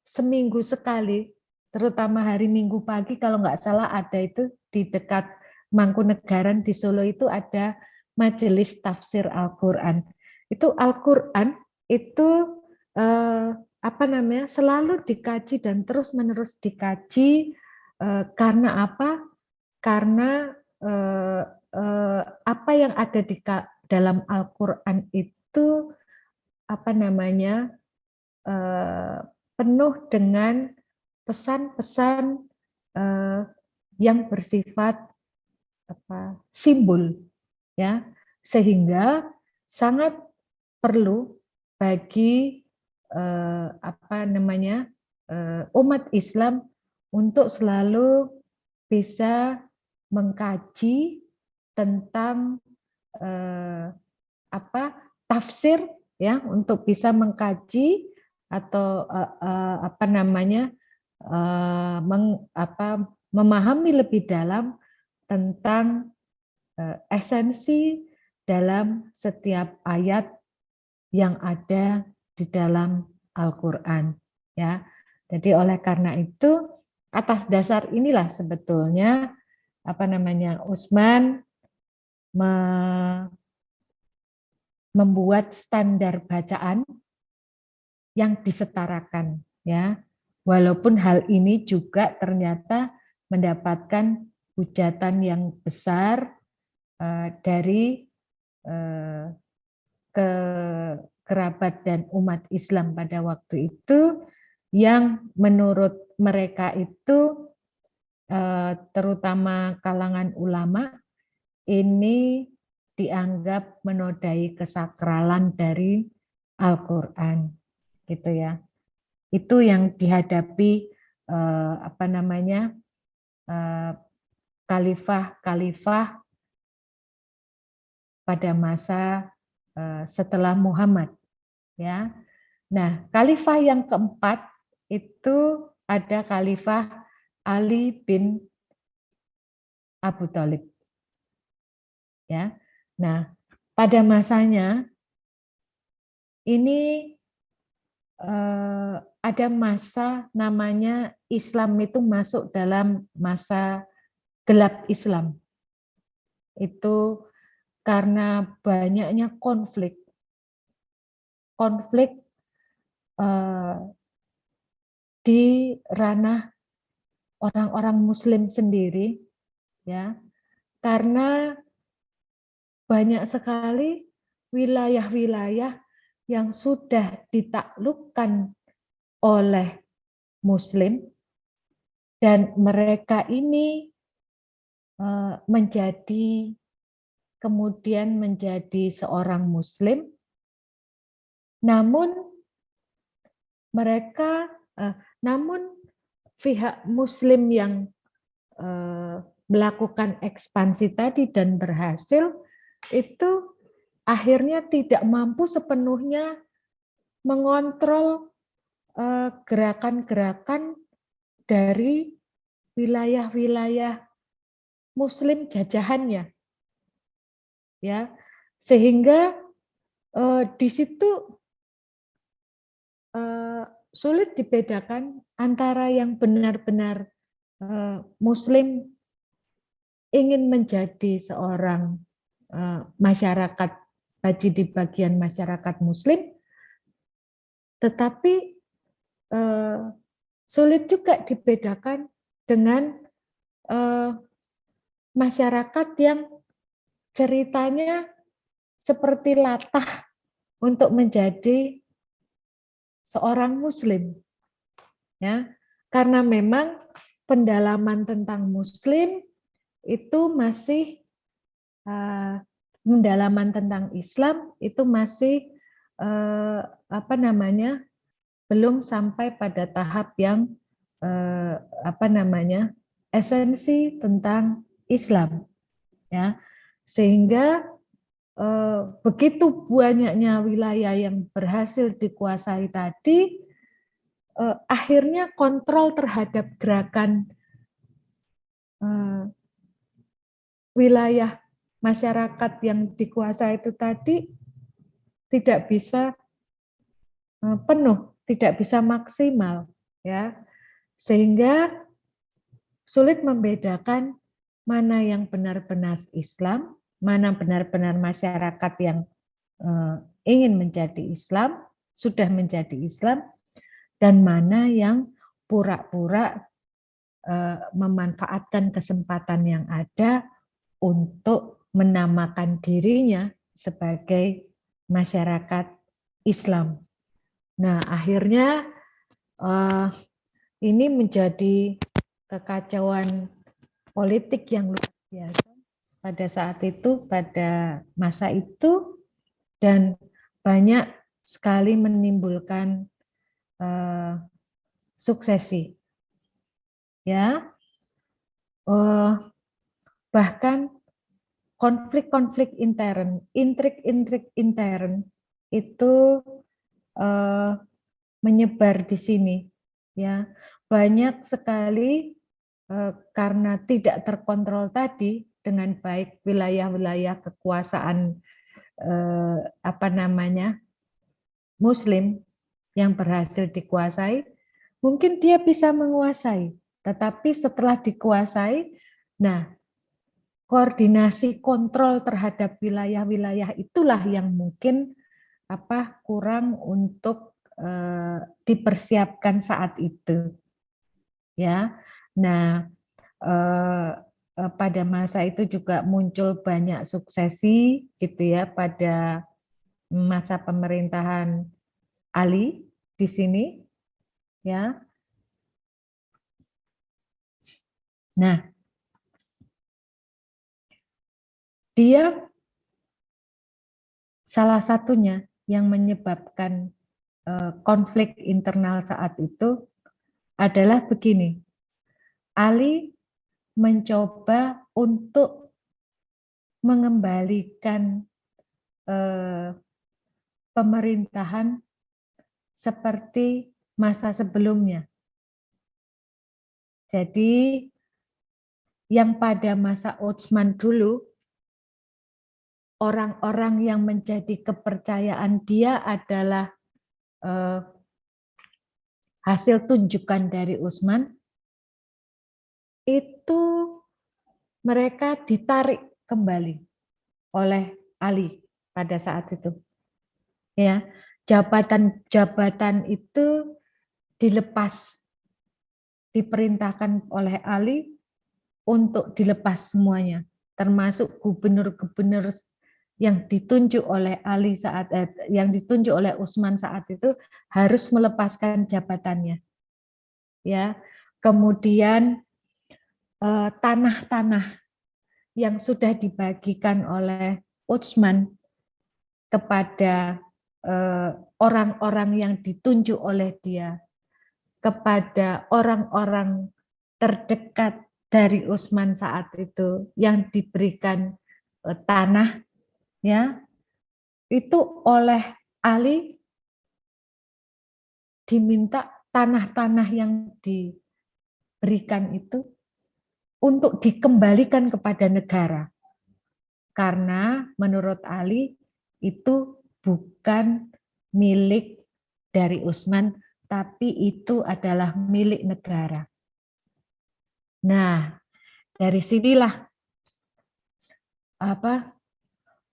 seminggu sekali, terutama hari Minggu pagi, kalau nggak salah ada itu di dekat Mangkunegaran di Solo itu ada majelis tafsir Al-Quran. Itu Al-Quran itu selalu dikaji dan terus-menerus dikaji. Karena apa? Karena apa yang ada di dalam Al-Quran itu penuh dengan pesan-pesan yang bersifat simbol, ya, sehingga sangat perlu bagi umat Islam untuk selalu bisa mengkaji tentang tafsir, ya, untuk bisa mengkaji atau memahami lebih dalam tentang esensi dalam setiap ayat yang ada di dalam Al-Quran, ya. Jadi oleh karena itu, atas dasar inilah sebetulnya Utsman membuat standar bacaan yang disetarakan, ya. Walaupun hal ini juga ternyata mendapatkan hujatan yang besar dari kerabat dan umat Islam pada waktu itu, yang menurut mereka itu terutama kalangan ulama ini dianggap menodai kesakralan dari Al-Quran, gitu ya. Itu yang dihadapi khalifah-khalifah pada masa setelah Muhammad, ya. Nah, khalifah yang keempat itu ada Khalifah Ali bin Abu Thalib, ya. Nah, pada masanya ini ada masa namanya Islam itu masuk dalam masa gelap Islam. Itu karena banyaknya konflik di ranah orang-orang Muslim sendiri, ya, karena banyak sekali wilayah-wilayah yang sudah ditaklukkan oleh Muslim, dan mereka ini kemudian menjadi seorang Muslim, namun pihak Muslim yang melakukan ekspansi tadi dan berhasil, itu akhirnya tidak mampu sepenuhnya mengontrol gerakan-gerakan dari wilayah-wilayah Muslim jajahannya, ya, sehingga di situ sulit dibedakan antara yang benar-benar Muslim ingin menjadi seorang masyarakat haji di bagian masyarakat Muslim, tetapi sulit juga dibedakan dengan masyarakat yang ceritanya seperti latah untuk menjadi seorang Muslim, ya, karena memang pendalaman tentang Muslim itu masih pendalaman tentang Islam itu masih belum sampai pada tahap yang esensi tentang Islam, ya, sehingga begitu banyaknya wilayah yang berhasil dikuasai tadi, akhirnya kontrol terhadap gerakan wilayah masyarakat yang dikuasai itu tadi tidak bisa penuh, tidak bisa maksimal, ya, sehingga sulit membedakan mana yang benar-benar Islam, mana benar-benar masyarakat yang ingin menjadi Islam, sudah menjadi Islam, dan mana yang pura-pura memanfaatkan kesempatan yang ada untuk menamakan dirinya sebagai masyarakat Islam. Nah, akhirnya ini menjadi kekacauan politik yang luar biasa pada saat itu, pada masa itu, dan banyak sekali menimbulkan suksesi, ya, bahkan konflik-konflik intern, intrik-intrik intern itu menyebar di sini, ya, banyak sekali karena tidak terkontrol tadi dengan baik wilayah-wilayah kekuasaan Muslim yang berhasil dikuasai, mungkin dia bisa menguasai, tetapi setelah dikuasai, nah, koordinasi kontrol terhadap wilayah-wilayah itulah yang mungkin kurang untuk dipersiapkan saat itu, ya. Nah, pada masa itu juga muncul banyak suksesi gitu ya pada masa pemerintahan Ali di sini ya. Nah, dia salah satunya yang menyebabkan konflik internal saat itu adalah begini. Ali mencoba untuk mengembalikan pemerintahan seperti masa sebelumnya. Jadi yang pada masa Utsman dulu, orang-orang yang menjadi kepercayaan dia adalah hasil tunjukan dari Utsman, itu mereka ditarik kembali oleh Ali pada saat itu. Ya, jabatan-jabatan itu dilepas, diperintahkan oleh Ali untuk dilepas semuanya, termasuk gubernur-gubernur yang ditunjuk oleh Ali yang ditunjuk oleh Utsman saat itu harus melepaskan jabatannya. Ya, kemudian tanah-tanah yang sudah dibagikan oleh Utsman kepada orang-orang yang ditunjuk oleh dia, kepada orang-orang terdekat dari Utsman saat itu yang diberikan tanah, ya, itu oleh Ali diminta tanah-tanah yang diberikan itu untuk dikembalikan kepada negara. Karena menurut Ali itu bukan milik dari Utsman, tapi itu adalah milik negara. Nah, dari sinilah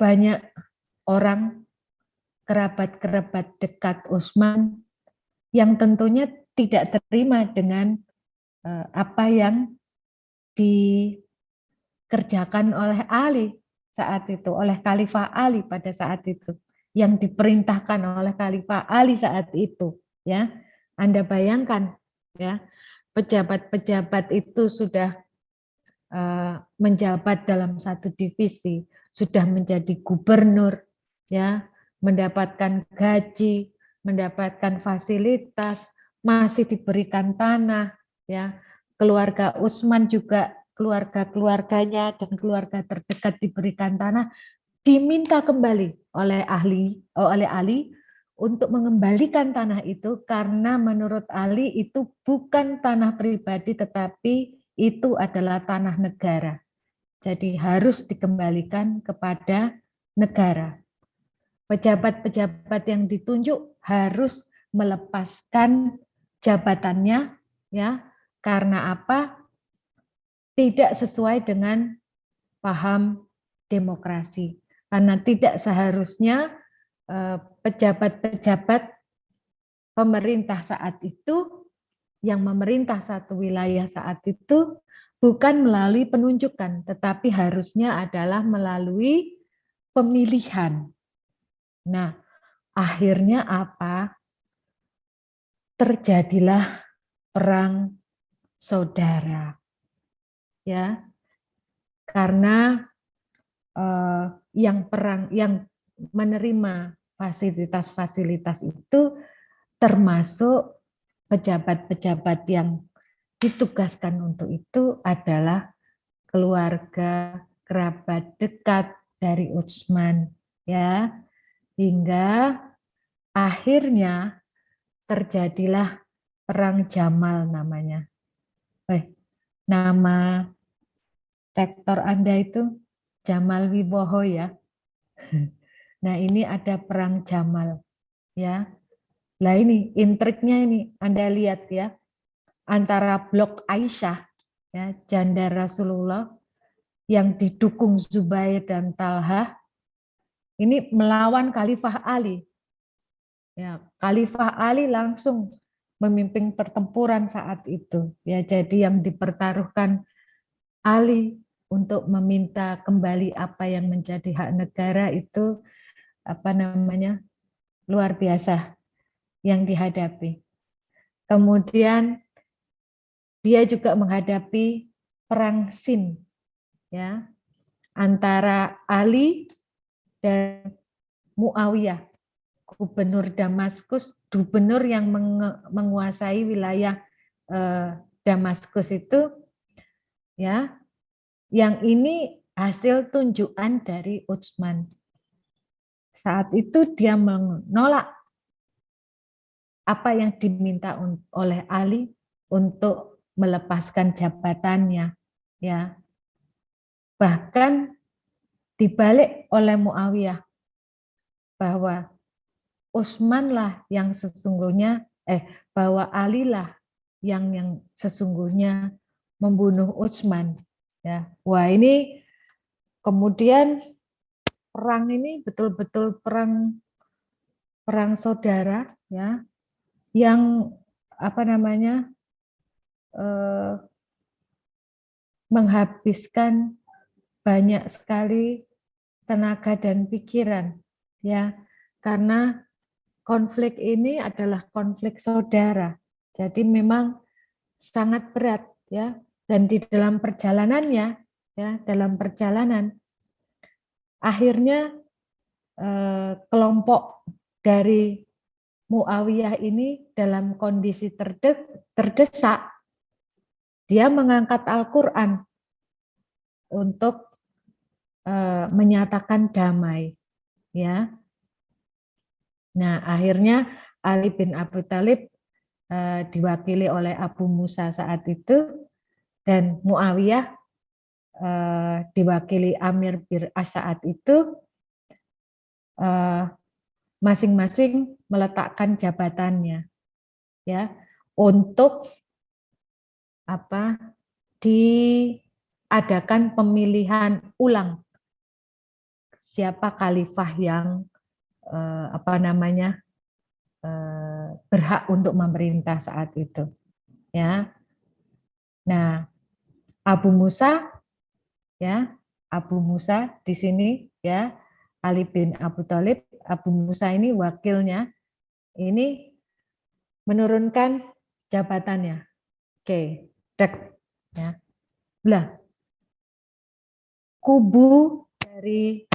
banyak orang kerabat-kerabat dekat Utsman yang tentunya tidak terima dengan apa yang dikerjakan oleh Ali saat itu, oleh Khalifah Ali pada saat itu, yang diperintahkan oleh Khalifah Ali saat itu, ya. Anda bayangkan, ya, pejabat-pejabat itu sudah menjabat dalam satu divisi, sudah menjadi gubernur, ya, mendapatkan gaji, mendapatkan fasilitas, masih diberikan tanah, ya. Keluarga Utsman juga, keluarga-keluarganya dan keluarga terdekat diberikan tanah, diminta kembali oleh Ali untuk mengembalikan tanah itu karena menurut Ali itu bukan tanah pribadi tetapi itu adalah tanah negara. Jadi harus dikembalikan kepada negara. Pejabat-pejabat yang ditunjuk harus melepaskan jabatannya, ya. Karena apa? Tidak sesuai dengan paham demokrasi. Karena tidak seharusnya pejabat-pejabat pemerintah saat itu yang memerintah satu wilayah saat itu bukan melalui penunjukan, tetapi harusnya adalah melalui pemilihan. Nah, akhirnya apa? Terjadilah perang saudara. Ya. Karena yang menerima fasilitas-fasilitas itu termasuk pejabat-pejabat yang ditugaskan untuk itu adalah keluarga kerabat dekat dari Utsman, ya, hingga akhirnya terjadilah perang Jamal namanya. Nama rektor Anda itu Jamal Wibowo, ya. Nah, ini ada perang Jamal, ya. Nah, ini intriknya ini Anda lihat, ya, antara blok Aisyah, ya, janda Rasulullah yang didukung Zubair dan Talha, ini melawan Khalifah Ali. Ya, Khalifah Ali langsung memimpin pertempuran saat itu. Ya, jadi yang dipertaruhkan Ali untuk meminta kembali apa yang menjadi hak negara itu luar biasa yang dihadapi. Kemudian dia juga menghadapi perang Sin, ya, antara Ali dan Muawiyah, gubernur Damaskus, gubernur yang menguasai wilayah Damaskus itu, ya, yang ini hasil tunjukan dari Utsman. Saat itu dia menolak apa yang diminta oleh Ali untuk melepaskan jabatannya, ya. Bahkan dibalik oleh Muawiyah bahwa Utsman lah yang sesungguhnya bahwa Ali lah yang sesungguhnya membunuh Utsman, ya. Wah, ini kemudian perang ini betul-betul perang saudara, ya, yang menghabiskan banyak sekali tenaga dan pikiran, ya, karena konflik ini adalah konflik saudara. Jadi memang sangat berat, ya, dan di dalam perjalanannya, ya, dalam perjalanan akhirnya kelompok dari Muawiyah ini dalam kondisi terdesak, dia mengangkat Al-Quran untuk menyatakan damai, ya. Nah, akhirnya Ali bin Abi Thalib diwakili oleh Abu Musa saat itu, dan Muawiyah diwakili Amir bin As saat itu, masing-masing meletakkan jabatannya, ya, untuk diadakan pemilihan ulang siapa khalifah yang berhak untuk memerintah saat itu, ya. Nah, Abu Musa di sini, ya, Ali bin Abi Thalib, Abu Musa ini wakilnya, ini menurunkan jabatannya. Oke, ya. Lah, kubu dari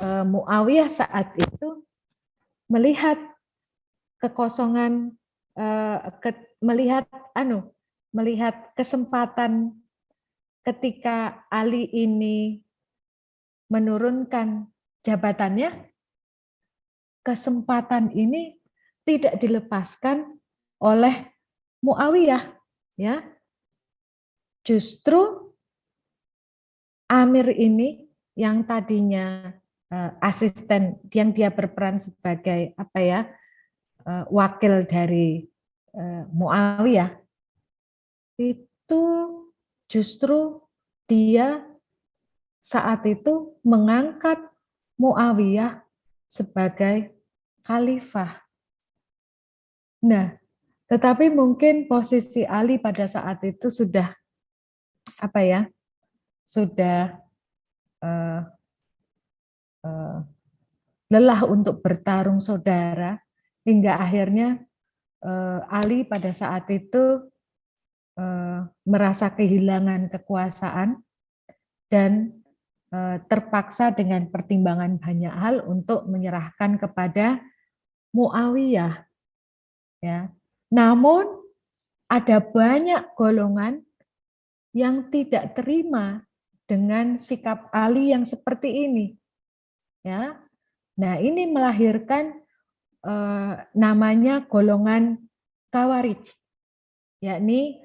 Muawiyah saat itu melihat kekosongan, melihat kesempatan ketika Ali ini menurunkan jabatannya, kesempatan ini tidak dilepaskan oleh Muawiyah, ya. Justru Amir ini yang tadinya asisten, yang dia berperan sebagai wakil dari Muawiyah, itu justru dia saat itu mengangkat Muawiyah sebagai khalifah. Nah, tetapi mungkin posisi Ali pada saat itu sudah lelah untuk bertarung saudara, hingga akhirnya Ali pada saat itu merasa kehilangan kekuasaan dan terpaksa dengan pertimbangan banyak hal untuk menyerahkan kepada Muawiyah, ya. Namun ada banyak golongan yang tidak terima dengan sikap Ali yang seperti ini, ya. Nah, ini melahirkan namanya golongan Khawarij, yakni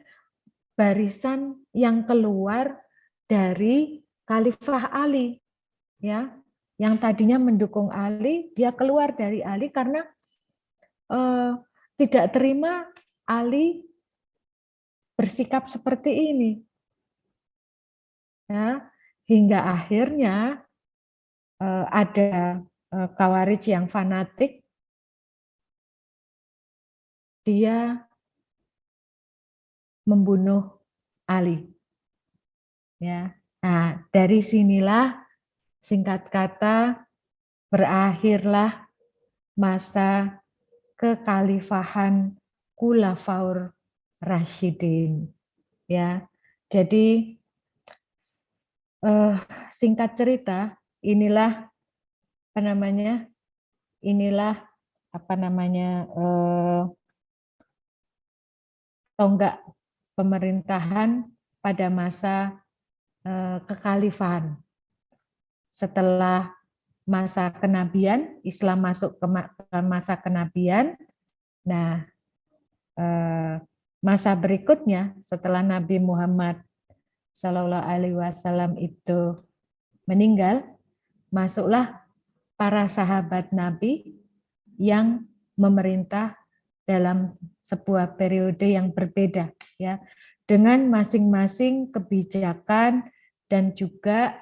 barisan yang keluar dari Khalifah Ali, ya, yang tadinya mendukung Ali, dia keluar dari Ali karena tidak terima Ali bersikap seperti ini, ya, hingga akhirnya ada Khawarij yang fanatik, dia membunuh Ali. Ya. Nah, dari sinilah singkat kata berakhirlah masa kekhalifahan Khulafaur Rasyidin. Ya. Jadi singkat cerita, inilah apa namanya? Inilah apa namanya? Tonggak pemerintahan pada masa kekhalifahan. Setelah masa kenabian, Islam masuk ke masa kenabian. Nah, masa berikutnya setelah Nabi Muhammad Shallallahu Alaihi Wasallam itu meninggal, masuklah para sahabat Nabi yang memerintah dalam sebuah periode yang berbeda, ya, dengan masing-masing kebijakan dan juga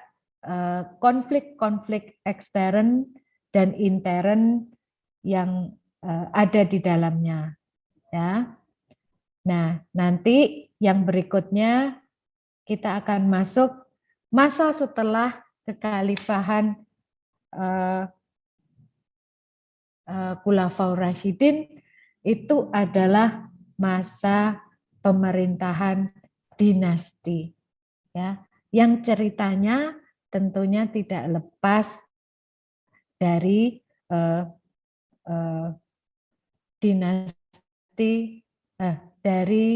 konflik-konflik ekstern dan intern yang ada di dalamnya, ya. Nah, nanti yang berikutnya kita akan masuk masa setelah kekhalifahan Khulafaur Rasyidin, itu adalah masa pemerintahan dinasti, ya, yang ceritanya tentunya tidak lepas dari dinasti dari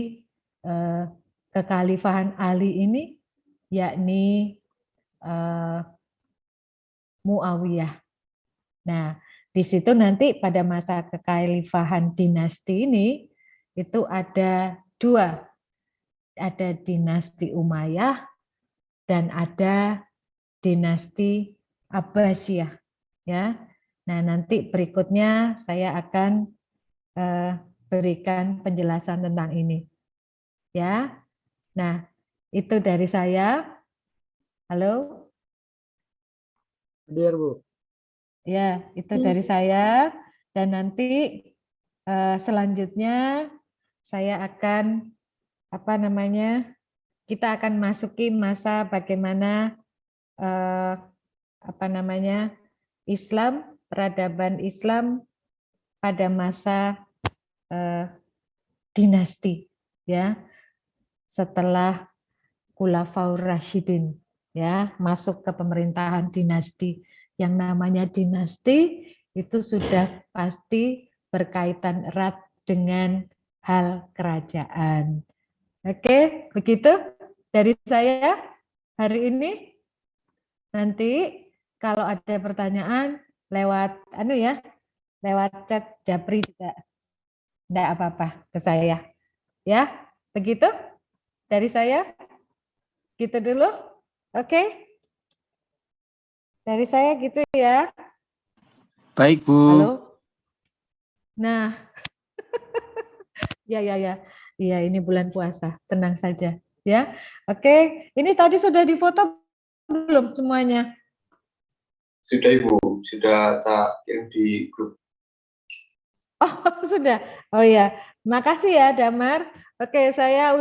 kekhalifahan Ali ini, yakni Muawiyah. Nah, di situ nanti pada masa kekhalifahan dinasti ini itu ada dua, ada dinasti Umayyah dan ada dinasti Abbasiyah, ya. Nah, nanti berikutnya saya akan berikan penjelasan tentang ini, ya. Nah, itu dari saya. Halo. Hadir, Bu. Ya, itu dari saya. Dan nanti selanjutnya saya akan kita akan masuki masa bagaimana Islam, peradaban Islam pada masa dinasti, ya, setelah Khulafaur Rasyidin, ya, masuk ke pemerintahan dinasti. Yang namanya dinasti itu sudah pasti berkaitan erat dengan hal kerajaan. Oke, begitu dari saya hari ini. Nanti kalau ada pertanyaan lewat lewat chat Japri juga enggak apa-apa ke saya. Ya, begitu dari saya. Gitu dulu. Oke. Dari saya gitu ya. Baik, Bu. Halo. Nah. Ya. Iya, ini bulan puasa. Tenang saja, ya. Oke, ini tadi sudah difoto belum semuanya? Sudah, Ibu. Sudah tak kirim di grup. Oh, sudah. Oh ya. Makasih ya, Damar. Oke, saya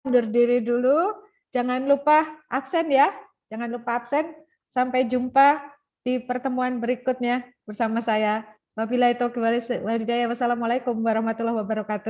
undur diri dulu. Jangan lupa absen ya. Jangan lupa absen. Sampai jumpa di pertemuan berikutnya bersama saya. Wabillahi taufiq wal hidayah. Wassalamualaikum warahmatullahi wabarakatuh.